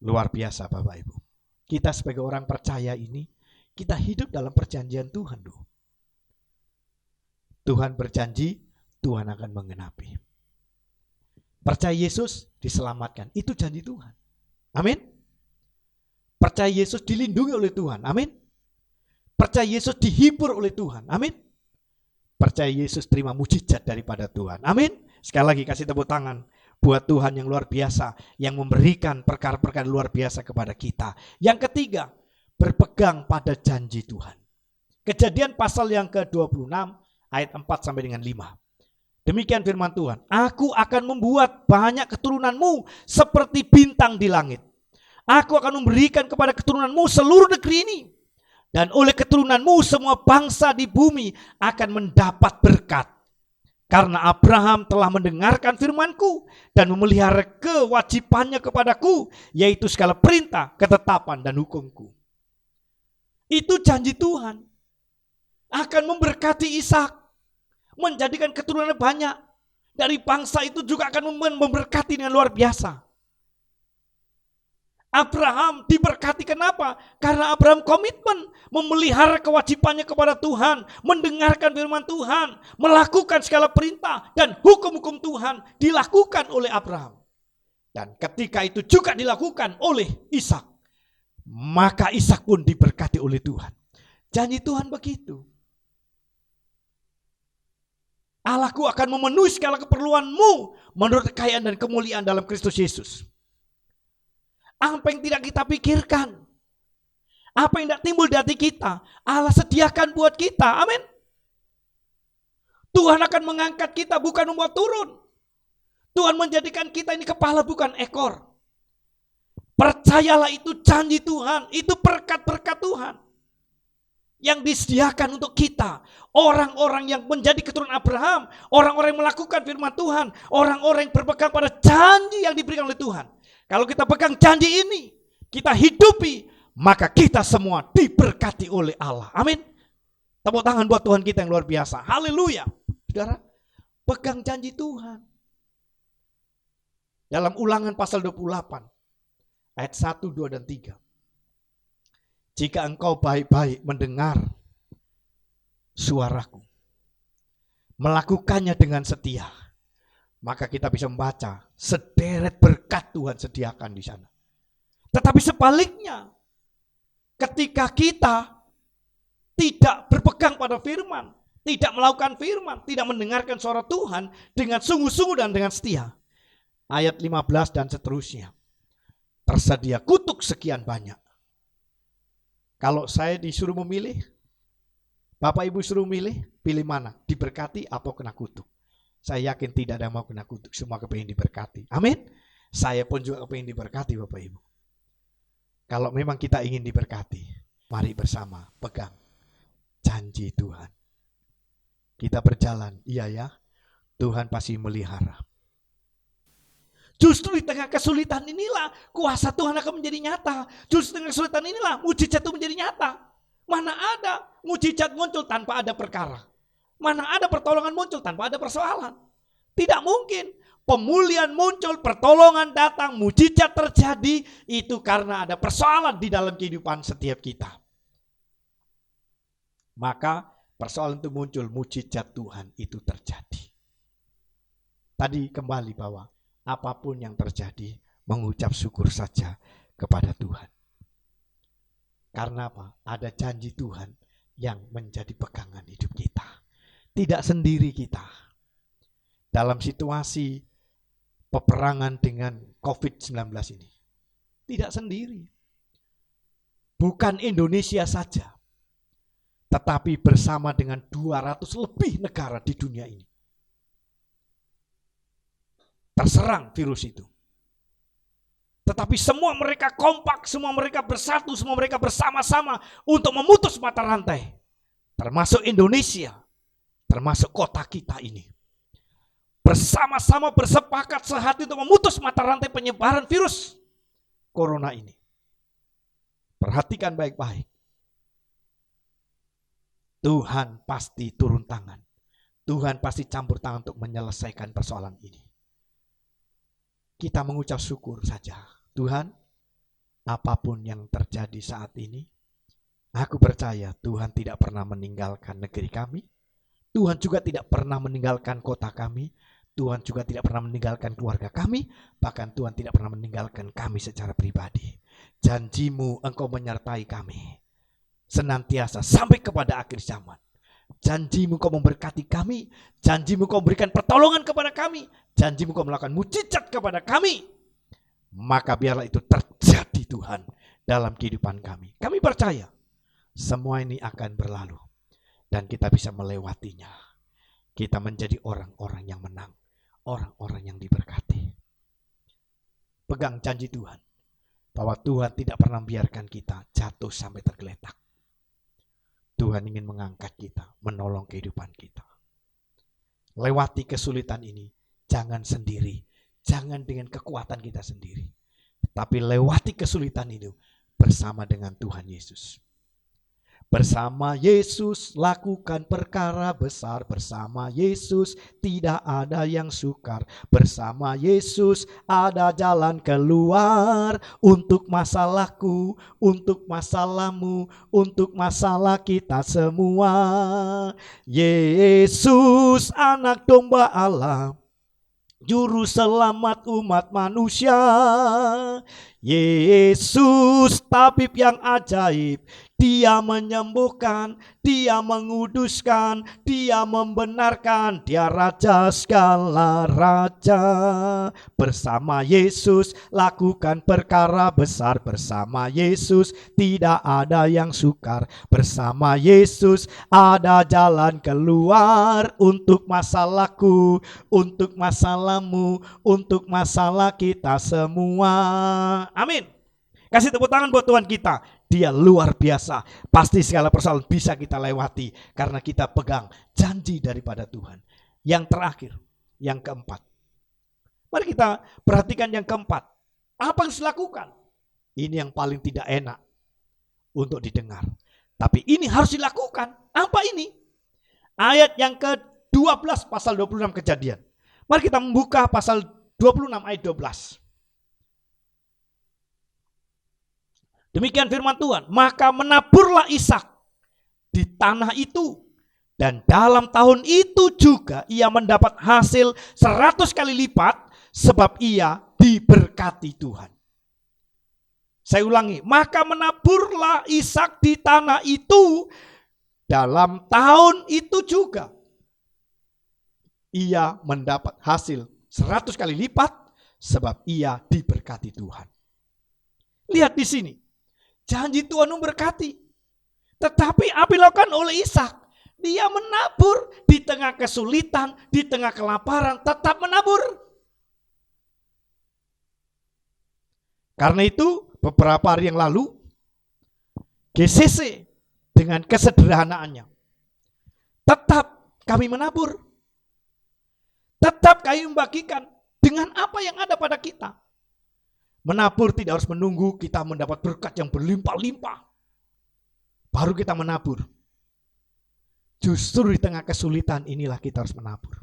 luar biasa Bapak Ibu. Kita sebagai orang percaya ini, kita hidup dalam perjanjian Tuhan. Tuhan berjanji, Tuhan akan menggenapi. Percaya Yesus, diselamatkan. Itu janji Tuhan. Amin. Percaya Yesus dilindungi oleh Tuhan. Amin. Percaya Yesus dihibur oleh Tuhan. Amin. Percaya Yesus terima mujizat daripada Tuhan. Amin. Sekali lagi kasih tepuk tangan buat Tuhan yang luar biasa, yang memberikan perkara-perkara luar biasa kepada kita. Yang ketiga, berpegang pada janji Tuhan. Kejadian pasal yang ke-26 ayat 4 sampai dengan 5. Demikian firman Tuhan, aku akan membuat banyak keturunanmu seperti bintang di langit. Aku akan memberikan kepada keturunanmu seluruh negeri ini. Dan oleh keturunanmu semua bangsa di bumi akan mendapat berkat. Karena Abraham telah mendengarkan firman-Ku dan memelihara kewajibannya kepadaku, yaitu segala perintah, ketetapan, dan hukum-Ku. Itu janji Tuhan. Akan memberkati Ishak, menjadikan keturunan banyak. Dari bangsa itu juga akan memberkati dengan luar biasa. Abraham diberkati kenapa? Karena Abraham komitmen memelihara kewajibannya kepada Tuhan, mendengarkan firman Tuhan, melakukan segala perintah dan hukum-hukum Tuhan dilakukan oleh Abraham. Dan ketika itu juga dilakukan oleh Ishak, maka Ishak pun diberkati oleh Tuhan. Janji Tuhan begitu. Allahku akan memenuhi segala keperluanmu menurut kekayaan dan kemuliaan dalam Kristus Yesus. Apa yang tidak kita pikirkan, apa yang tidak timbul di hati kita, Allah sediakan buat kita. Amin. Tuhan akan mengangkat kita, bukan membuat turun. Tuhan menjadikan kita ini kepala, bukan ekor. Percayalah, itu janji Tuhan, itu berkat-berkat Tuhan yang disediakan untuk kita. Orang-orang yang menjadi keturunan Abraham, orang-orang yang melakukan firman Tuhan, orang-orang yang berpegang pada janji yang diberikan oleh Tuhan. Kalau kita pegang janji ini, kita hidupi, maka kita semua diberkati oleh Allah. Amin. Tepuk tangan buat Tuhan kita yang luar biasa. Haleluya. Saudara, pegang janji Tuhan. Dalam Ulangan pasal 28, ayat 1, 2, dan 3. Jika engkau baik-baik mendengar suaraku, melakukannya dengan setia, maka kita bisa membaca sederet berkat Tuhan sediakan di sana. Tetapi sebaliknya, ketika kita tidak berpegang pada firman, tidak melakukan firman, tidak mendengarkan suara Tuhan dengan sungguh-sungguh dan dengan setia. Ayat 15 dan seterusnya. Tersedia kutuk sekian banyak. Kalau saya disuruh memilih, Bapak Ibu suruh milih, pilih mana? Diberkati atau kena kutuk? Saya yakin tidak ada yang mau kena kutuk, semua kepingin diberkati. Amin. Saya pun juga kepingin diberkati Bapak Ibu. Kalau memang kita ingin diberkati, mari bersama pegang janji Tuhan. Kita berjalan, iya ya, Tuhan pasti melihara. Justru di tengah kesulitan inilah kuasa Tuhan akan menjadi nyata. Justru di tengah kesulitan inilah mujizat itu menjadi nyata. Mana ada mujizat muncul tanpa ada perkara. Mana ada pertolongan muncul tanpa ada persoalan. Tidak mungkin. Pemulihan muncul, pertolongan datang, mujizat terjadi. Itu karena ada persoalan di dalam kehidupan setiap kita. Maka persoalan itu muncul, mujizat Tuhan itu terjadi. Tadi kembali bahwa apapun yang terjadi, mengucap syukur saja kepada Tuhan. Karena apa? Ada janji Tuhan yang menjadi pegangan hidup kita. Tidak sendiri kita. Dalam situasi peperangan dengan COVID-19 ini. Tidak sendiri. Bukan Indonesia saja. Tetapi bersama dengan 200 lebih negara di dunia ini. Terserang virus itu. Tetapi semua mereka kompak, semua mereka bersatu, semua mereka bersama-sama untuk memutus mata rantai. Termasuk Indonesia, termasuk kota kita ini. Bersama-sama bersepakat sehati untuk memutus mata rantai penyebaran virus corona ini. Perhatikan baik-baik. Tuhan pasti turun tangan. Tuhan pasti campur tangan untuk menyelesaikan persoalan ini. Kita mengucap syukur saja. Tuhan, apapun yang terjadi saat ini, aku percaya Tuhan tidak pernah meninggalkan negeri kami. Tuhan juga tidak pernah meninggalkan kota kami. Tuhan juga tidak pernah meninggalkan keluarga kami. Bahkan Tuhan tidak pernah meninggalkan kami secara pribadi. Janjimu engkau menyertai kami senantiasa sampai kepada akhir zaman. Janjimu kau memberkati kami. Janjimu kau memberikan pertolongan kepada kami. Janjimu kau melakukan mujizat kepada kami. Maka biarlah itu terjadi Tuhan dalam kehidupan kami. Kami percaya semua ini akan berlalu. Dan kita bisa melewatinya. Kita menjadi orang-orang yang menang. Orang-orang yang diberkati. Pegang janji Tuhan. Bahwa Tuhan tidak pernah membiarkan kita jatuh sampai tergeletak. Tuhan ingin mengangkat kita, menolong kehidupan kita. lewati kesulitan ini, jangan sendiri. Jangan dengan kekuatan kita sendiri. Tapi lewati kesulitan itu bersama dengan Tuhan Yesus. Bersama Yesus lakukan perkara besar. Bersama Yesus tidak ada yang sukar. Bersama Yesus ada jalan keluar. Untuk masalahku, untuk masalahmu, untuk masalah kita semua. Yesus anak domba Allah, Juru selamat umat manusia. Yesus tabib yang ajaib. Dia menyembuhkan, Dia menguduskan, Dia membenarkan, Dia Raja segala raja. Bersama Yesus lakukan perkara besar. Bersama Yesus tidak ada yang sukar. Bersama Yesus ada jalan keluar. Untuk masalahku, untuk masalahmu, untuk masalah kita semua. Amin. Kasih tepuk tangan buat Tuhan kita. Dia luar biasa. Pasti segala persoalan bisa kita lewati karena kita pegang janji daripada Tuhan. Yang terakhir, yang keempat. Mari kita perhatikan yang keempat. Apa yang harus dilakukan? Ini yang paling tidak enak untuk didengar. Tapi ini harus dilakukan. Apa ini? Ayat yang ke-12 pasal 26 Kejadian. Mari kita membuka pasal 26 ayat 12. Demikian firman Tuhan, maka menaburlah Ishak di tanah itu. Dan dalam tahun itu juga ia mendapat hasil 100 kali lipat sebab ia diberkati Tuhan. Saya ulangi, maka menaburlah Ishak di tanah itu. Dalam tahun itu juga ia mendapat hasil 100 kali lipat sebab ia diberkati Tuhan. Lihat di sini. Janji Tuhan memberkati. Tetapi apa dilakukan oleh Ishak? Dia menabur di tengah kesulitan, di tengah kelaparan, tetap menabur. Karena itu beberapa hari yang lalu GCC dengan kesederhanaannya tetap kami menabur. Tetap kami membagikan dengan apa yang ada pada kita. Menabur tidak harus menunggu kita mendapat berkat yang berlimpah-limpah. Baru kita menabur. Justru di tengah kesulitan inilah kita harus menabur.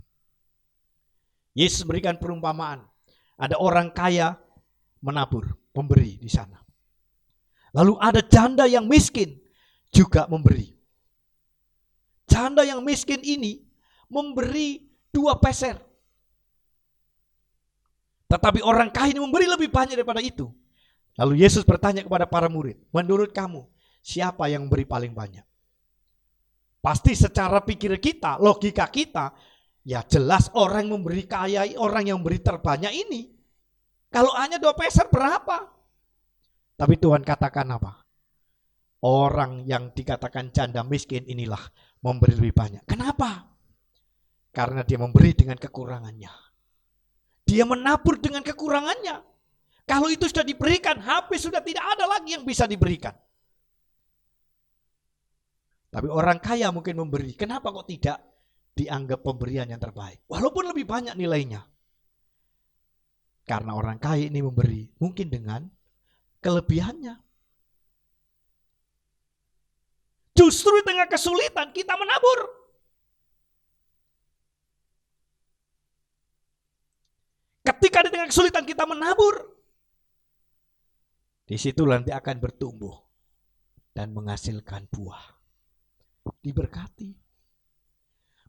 Yesus memberikan perumpamaan. Ada orang kaya menabur, memberi di sana. Lalu ada janda yang miskin juga memberi. Janda yang miskin ini memberi 2 peser. Tetapi orang kaya ini memberi lebih banyak daripada itu. Lalu Yesus bertanya kepada para murid, menurut kamu siapa yang memberi paling banyak? Pasti secara pikir kita, logika kita, ya jelas orang yang memberi kaya, orang yang memberi terbanyak ini. Kalau hanya 2 peser berapa? Tapi Tuhan katakan apa? Orang yang dikatakan janda miskin inilah memberi lebih banyak. Kenapa? Karena dia memberi dengan kekurangannya. Dia menabur dengan kekurangannya. Kalau itu sudah diberikan, habis sudah tidak ada lagi yang bisa diberikan. Tapi orang kaya mungkin memberi. Kenapa kok tidak dianggap pemberian yang terbaik? Walaupun lebih banyak nilainya. Karena orang kaya ini memberi mungkin dengan kelebihannya. Justru di tengah kesulitan kita menabur. Ketika di tengah kesulitan kita menabur, di situ nanti akan bertumbuh dan menghasilkan buah. Diberkati.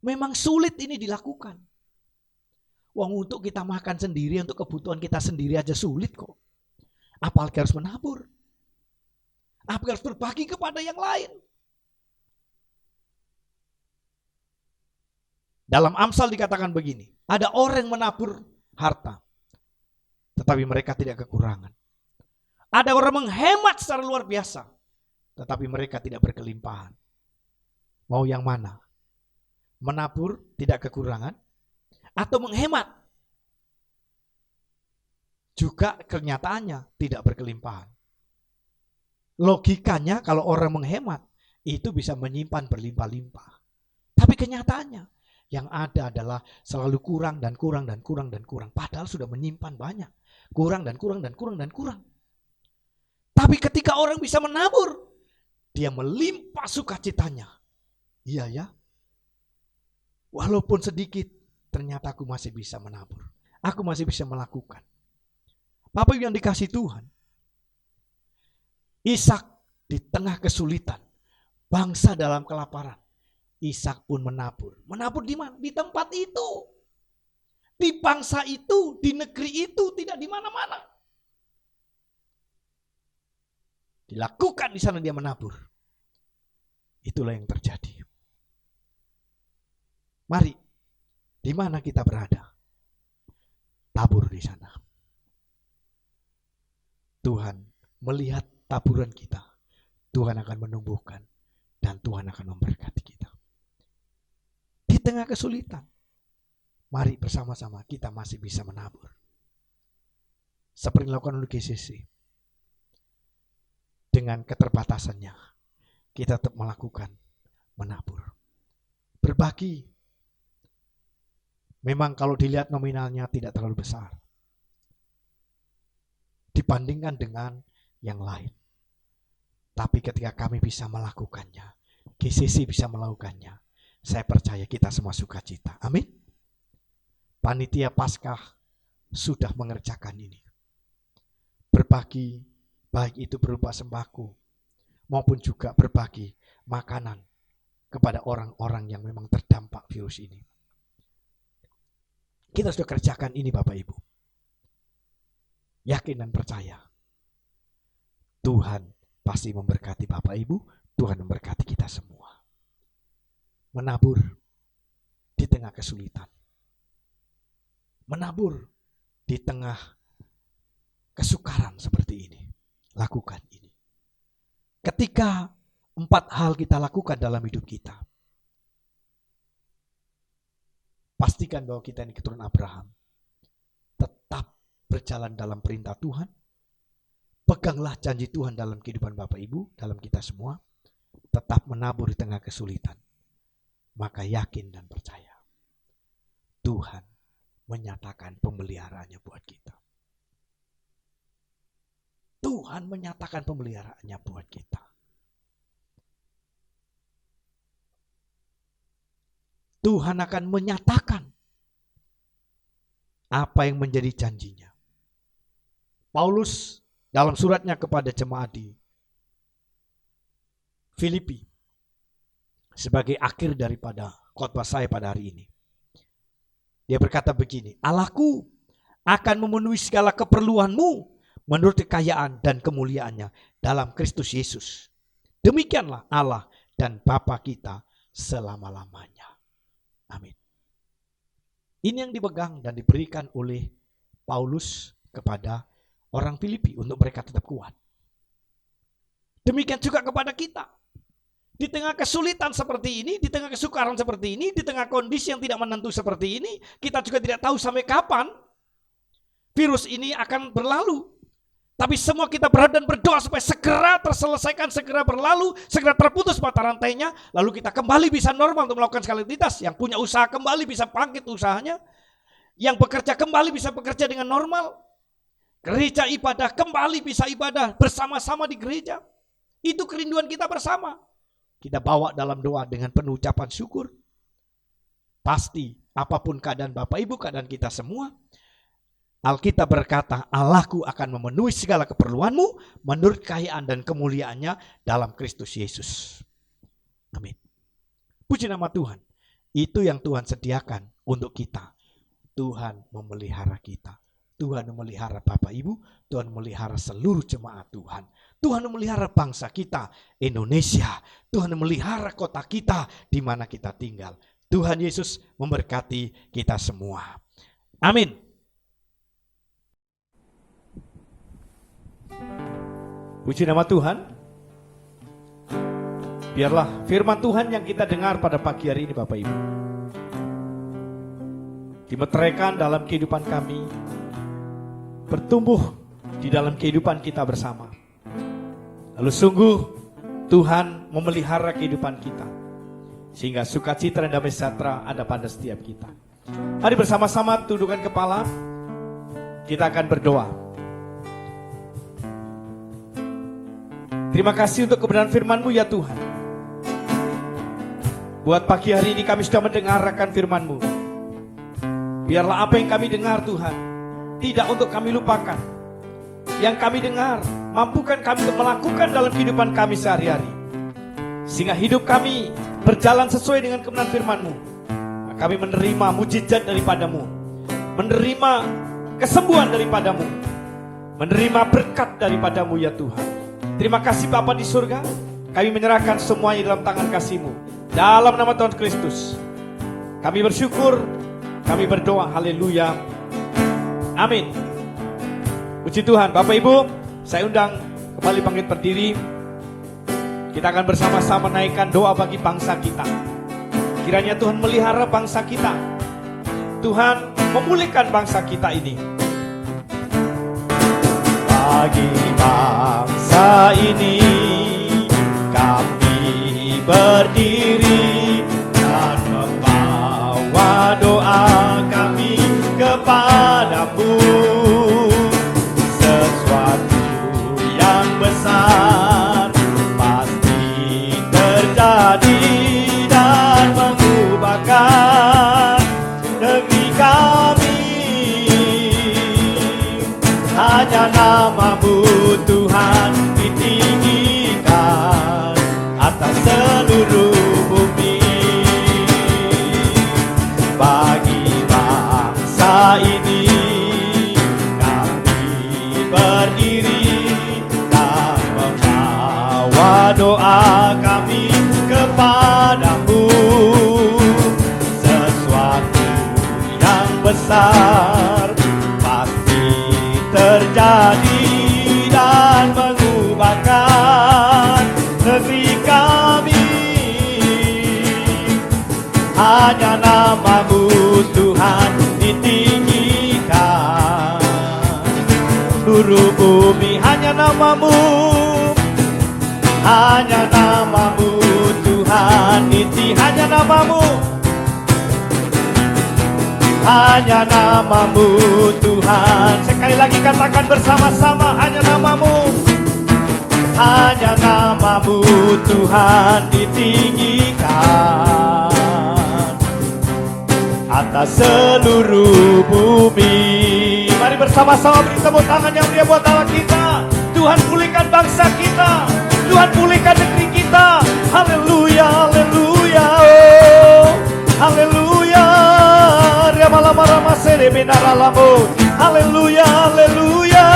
Memang sulit ini dilakukan. Wong untuk kita makan sendiri, untuk kebutuhan kita sendiri aja sulit kok. Apalagi harus menabur. Apalagi harus berbagi kepada yang lain. Dalam Amsal dikatakan begini, ada orang yang menabur harta, tetapi mereka tidak kekurangan. Ada orang menghemat secara luar biasa, tetapi mereka tidak berkelimpahan. Mau yang mana? Menabur tidak kekurangan, atau menghemat? Juga kenyataannya tidak berkelimpahan. Logikanya kalau orang menghemat, itu bisa menyimpan berlimpah-limpah. Tapi kenyataannya, Yang ada adalah selalu kurang dan kurang dan kurang dan kurang. Padahal sudah menyimpan banyak. Kurang dan kurang dan kurang dan kurang. Tapi ketika orang bisa menabur, dia melimpah sukacitanya. Iya ya. Walaupun sedikit, ternyata aku masih bisa menabur. Aku masih bisa melakukan. Bapak Ibu yang dikasih Tuhan. Ishak di tengah kesulitan. Bangsa dalam kelaparan. Ishak pun menabur. Menabur di mana? Di tempat itu. Di bangsa itu, di negeri itu, tidak di mana-mana. Dilakukan di sana dia menabur. Itulah yang terjadi. Mari, di mana kita berada? Tabur di sana. Tuhan melihat taburan kita. Tuhan akan menumbuhkan dan Tuhan akan memberkati kita. Di tengah kesulitan, mari bersama-sama kita masih bisa menabur. Seperti dilakukan oleh GCC. Dengan keterbatasannya, kita tetap melakukan menabur. Berbagi. Memang kalau dilihat nominalnya tidak terlalu besar. Dibandingkan dengan yang lain. Tapi ketika kami bisa melakukannya, GCC bisa melakukannya, saya percaya kita semua sukacita. Amin. Panitia Paskah sudah mengerjakan ini. Berbagi, baik itu berupa sembako, maupun juga berbagi makanan kepada orang-orang yang memang terdampak virus ini. Kita sudah kerjakan ini Bapak Ibu. Yakin dan percaya. Tuhan pasti memberkati Bapak Ibu, Tuhan memberkati kita semua. Menabur di tengah kesulitan. Menabur di tengah kesukaran seperti ini. Lakukan ini. Ketika 4 hal kita lakukan dalam hidup kita. Pastikan bahwa kita ini keturunan Abraham. Tetap berjalan dalam perintah Tuhan. Peganglah janji Tuhan dalam kehidupan Bapak Ibu, dalam kita semua. Tetap menabur di tengah kesulitan. Maka yakin dan percaya. Tuhan menyatakan pemeliharaannya buat kita. Tuhan menyatakan pemeliharaannya buat kita. Tuhan akan menyatakan apa yang menjadi janjinya. Paulus dalam suratnya kepada jemaat di Filipi, sebagai akhir daripada khotbah saya pada hari ini. Dia berkata begini, Allahku akan memenuhi segala keperluanmu menurut kekayaan dan kemuliaannya dalam Kristus Yesus. Demikianlah Allah dan Bapa kita selama-lamanya. Amin. Ini yang dipegang dan diberikan oleh Paulus kepada orang Filipi untuk mereka tetap kuat. Demikian juga kepada kita. Di tengah kesulitan seperti ini, di tengah kesukaran seperti ini, di tengah kondisi yang tidak menentu seperti ini, kita juga tidak tahu sampai kapan virus ini akan berlalu. Tapi semua kita berharap dan berdoa supaya segera terselesaikan, segera berlalu, segera terputus mata rantainya, lalu kita kembali bisa normal untuk melakukan segala aktivitas. Yang punya usaha kembali bisa bangkit usahanya, yang bekerja kembali bisa bekerja dengan normal, gereja ibadah kembali bisa ibadah bersama-sama di gereja. Itu kerinduan kita bersama. Kita bawa dalam doa dengan penuh ucapan syukur. Pasti apapun keadaan Bapak Ibu, keadaan kita semua, Alkitab berkata, Allahku akan memenuhi segala keperluanmu menurut kekayaan dan kemuliaannya dalam Kristus Yesus. Amin. Puji nama Tuhan. Itu yang Tuhan sediakan untuk kita. Tuhan memelihara kita. Tuhan memelihara Bapak Ibu. Tuhan memelihara seluruh jemaat Tuhan. Tuhan memelihara bangsa kita, Indonesia. Tuhan memelihara kota kita di mana kita tinggal. Tuhan Yesus memberkati kita semua. Amin. Puji nama Tuhan. Biarlah firman Tuhan yang kita dengar pada pagi hari ini Bapak Ibu dimeteraikan dalam kehidupan kami, bertumbuh di dalam kehidupan kita bersama. Lalu sungguh Tuhan memelihara kehidupan kita. Sehingga sukacita dan damai sejahtera ada pada setiap kita. Mari bersama-sama tundukkan kepala. Kita akan berdoa. Terima kasih untuk kebenaran firman-Mu ya Tuhan. Buat pagi hari ini kami sudah mendengarkan firman-Mu. Biarlah apa yang kami dengar Tuhan, tidak untuk kami lupakan. Yang kami dengar, mampukan kami untuk melakukan dalam kehidupan kami sehari-hari. Sehingga hidup kami berjalan sesuai dengan kebenaran firman-Mu. Kami menerima mujizat daripada-Mu, menerima kesembuhan daripada-Mu, menerima berkat daripada-Mu ya Tuhan. Terima kasih Bapa di surga. Kami menyerahkan semuanya dalam tangan kasih-Mu. Dalam nama Tuhan Kristus kami bersyukur, kami berdoa, haleluya, amin. Puji Tuhan. Bapak Ibu, saya undang kembali bangkit berdiri. Kita akan bersama-sama naikkan doa bagi bangsa kita. Kiranya Tuhan melihara bangsa kita, Tuhan memulihkan bangsa kita ini. Bagi bangsa ini kami berdiri dan membawa doa kami kepadamu. Sesuatu yang besar pasti terjadi dan mengubahkan negeri kami. Hanya nama-Mu Tuhan ditinggikan atas seluruh bumi. Bagi bangsa ini kami berdiri dan membawa doa kami kepadamu. Sesuatu yang besar pasti terjadi dan mengubahkan negeri kami. Hanya nama-Mu Tuhan ditinggikan, seluruh bumi hanya nama-Mu. Hanya nama-Mu Tuhan hanya nama-Mu. Hanya nama-Mu Tuhan. Sekali lagi katakan bersama-sama, hanya nama-Mu. Hanya nama-Mu Tuhan ditinggikan atas seluruh bumi. Mari bersama-sama beri tepuk tangan yang mulia buat Allah kita. Tuhan pulihkan bangsa kita, Tuhan pulihkan negeri kita. Haleluya, haleluya, oh, haleluya. Rama-rama sede benaralamo. Haleluya, haleluya,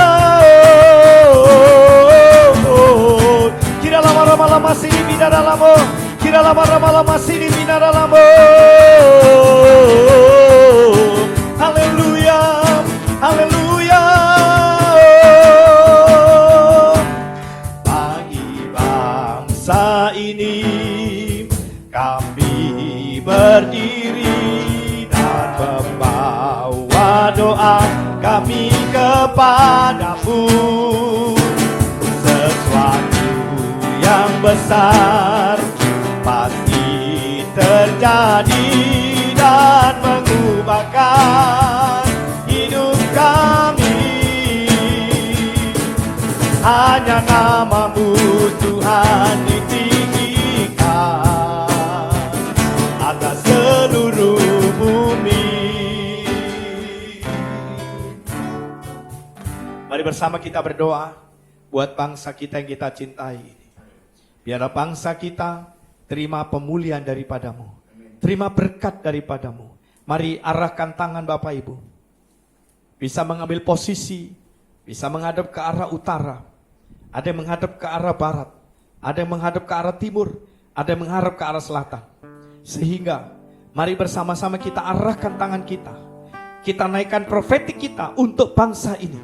oh. Kira lama-lama sini binaralamo. Kira lama-lama sini binaralamo. Haleluya, haleluya. Bagi bangsa ini kami berdiri dan membawa doa kami kepadamu. Sesuatu yang besar pasti terjadi dan mengubahkan hidup kami. Hanya nama-Mu Tuhan ditinggikan atas seluruh bumi. Mari bersama kita berdoa buat bangsa kita yang kita cintai. Biarlah bangsa kita terima pemulihan daripada-Mu, terima berkat daripada-Mu. Mari arahkan tangan Bapak Ibu, bisa mengambil posisi, bisa menghadap ke arah utara, ada yang menghadap ke arah barat, ada yang menghadap ke arah timur, ada yang menghadap ke arah selatan. Sehingga mari bersama-sama kita arahkan tangan kita, kita naikkan profetik kita untuk bangsa ini,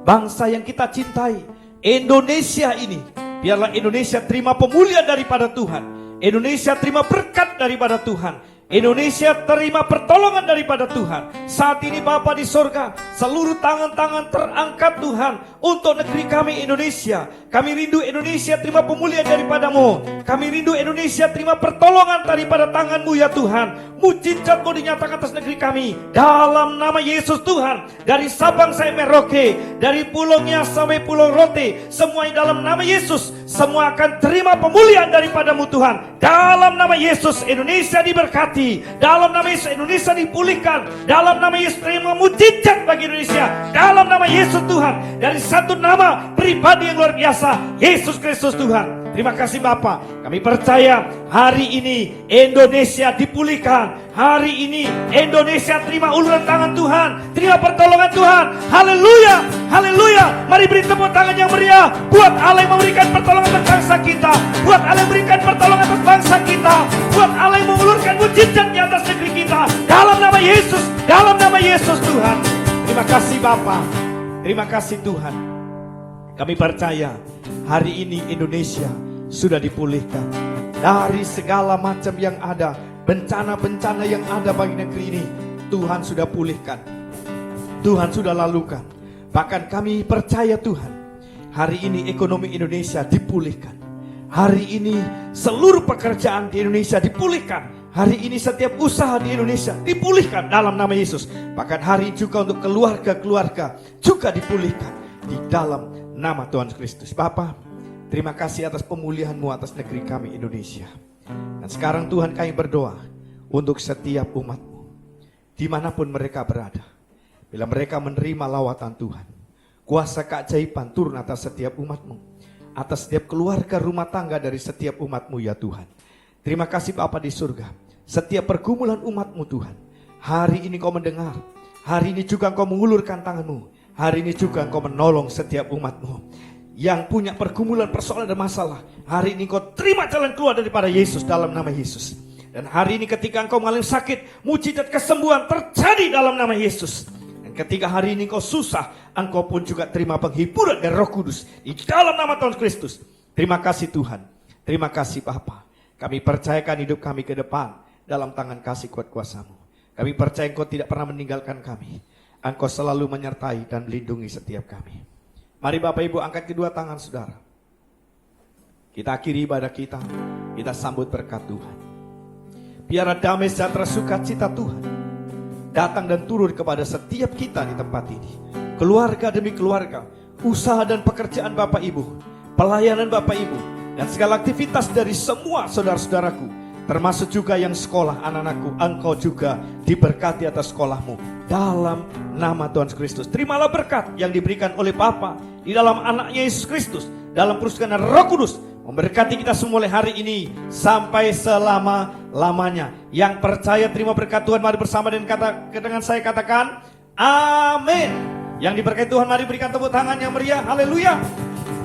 bangsa yang kita cintai, Indonesia ini. Biarlah Indonesia terima pemulihan daripada Tuhan, Indonesia terima berkat daripada Tuhan, Indonesia terima pertolongan daripada Tuhan. Saat ini Bapa di sorga, seluruh tangan-tangan terangkat Tuhan untuk negeri kami Indonesia. Kami rindu Indonesia terima pemulihan daripadamu. Kami rindu Indonesia terima pertolongan daripada tangan-Mu ya Tuhan. Mujizat-Mu dinyatakan atas negeri kami dalam nama Yesus Tuhan. Dari Sabang sampai Merauke, dari Pulau Nias sampai Pulau Rote, semua dalam nama Yesus, semua akan terima pemulihan daripadamu Tuhan. Dalam nama Yesus Indonesia diberkati. Dalam nama Yesus Indonesia dipulihkan. Dalam nama Yesus terima mujizat bagi Indonesia. Dalam nama Yesus Tuhan. Dari satu nama pribadi yang luar biasa, Yesus Kristus Tuhan. Terima kasih Bapa. Kami percaya hari ini Indonesia dipulihkan. Hari ini Indonesia terima uluran tangan Tuhan, terima pertolongan Tuhan. Haleluya, haleluya. Mari beri tepuk tangan yang meriah buat Allah yang memberikan pertolongan untuk bangsa kita, buat Allah yang memberikan pertolongan untuk bangsa kita, buat Allah yang mengulurkan mujizat di atas negeri kita. Dalam nama Yesus, dalam nama Yesus Tuhan. Terima kasih Bapa. Terima kasih Tuhan. Kami percaya hari ini Indonesia sudah dipulihkan dari segala macam yang ada, bencana-bencana yang ada bagi negeri ini. Tuhan sudah pulihkan, Tuhan sudah lalukan. Bahkan kami percaya Tuhan, hari ini ekonomi Indonesia dipulihkan. Hari ini seluruh pekerjaan di Indonesia dipulihkan. Hari ini setiap usaha di Indonesia dipulihkan dalam nama Yesus. Bahkan hari ini juga untuk keluarga-keluarga juga dipulihkan di dalam nama Tuhan Kristus. Bapa, terima kasih atas pemulihan-Mu atas negeri kami Indonesia. Dan sekarang Tuhan kami berdoa untuk setiap umat-Mu, dimanapun mereka berada. Bila mereka menerima lawatan Tuhan, kuasa keajaiban turun atas setiap umat-Mu, atas setiap keluarga rumah tangga dari setiap umat-Mu ya Tuhan. Terima kasih Bapa di surga. Setiap pergumulan umat-Mu Tuhan, hari ini Kau mendengar. Hari ini juga Engkau mengulurkan tangan-Mu. Hari ini juga Engkau menolong setiap umat-Mu yang punya pergumulan, persoalan dan masalah. Hari ini Kau terima jalan keluar daripada Yesus dalam nama Yesus. Dan hari ini ketika Engkau mengalami sakit, mujizat kesembuhan terjadi dalam nama Yesus. Dan ketika hari ini Engkau susah, Engkau pun juga terima penghiburan dari Roh Kudus di dalam nama Tuhan Kristus. Terima kasih Tuhan. Terima kasih Bapa. Kami percayakan hidup kami ke depan dalam tangan kasih kuat kuasa-Mu. Kami percaya Engkau tidak pernah meninggalkan kami. Engkau selalu menyertai dan melindungi setiap kami. Mari Bapak Ibu angkat kedua tangan saudara. Kita akhiri ibadah kita. Kita sambut berkat Tuhan. Biar damai sejahtera sukacita Tuhan datang dan turun kepada setiap kita di tempat ini. Keluarga demi keluarga, usaha dan pekerjaan Bapak Ibu, pelayanan Bapak Ibu, dan segala aktivitas dari semua saudara-saudaraku, termasuk juga yang sekolah anak-anakku. Engkau juga diberkati atas sekolahmu dalam nama Tuhan Kristus. Terimalah berkat yang diberikan oleh Bapa di dalam anaknya Yesus Kristus, dalam perusahaan Roh Kudus, memberkati kita semua mulai hari ini sampai selama-lamanya. Yang percaya terima berkat Tuhan, mari bersama dengan saya katakan amin. Yang diberkati Tuhan, mari berikan tepuk tangan yang meriah. Haleluya,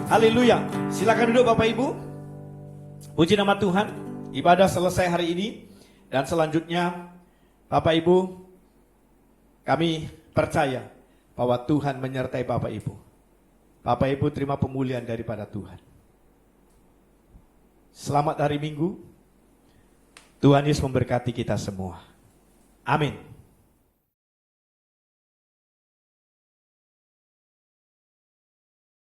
haleluya. Silakan duduk Bapak Ibu. Puji nama Tuhan. Ibadah selesai hari ini. Dan selanjutnya Bapak Ibu, kami percaya bahwa Tuhan menyertai Bapak Ibu. Bapak Ibu terima pemulihan daripada Tuhan. Selamat hari Minggu. Tuhan Yesus memberkati kita semua. Amin.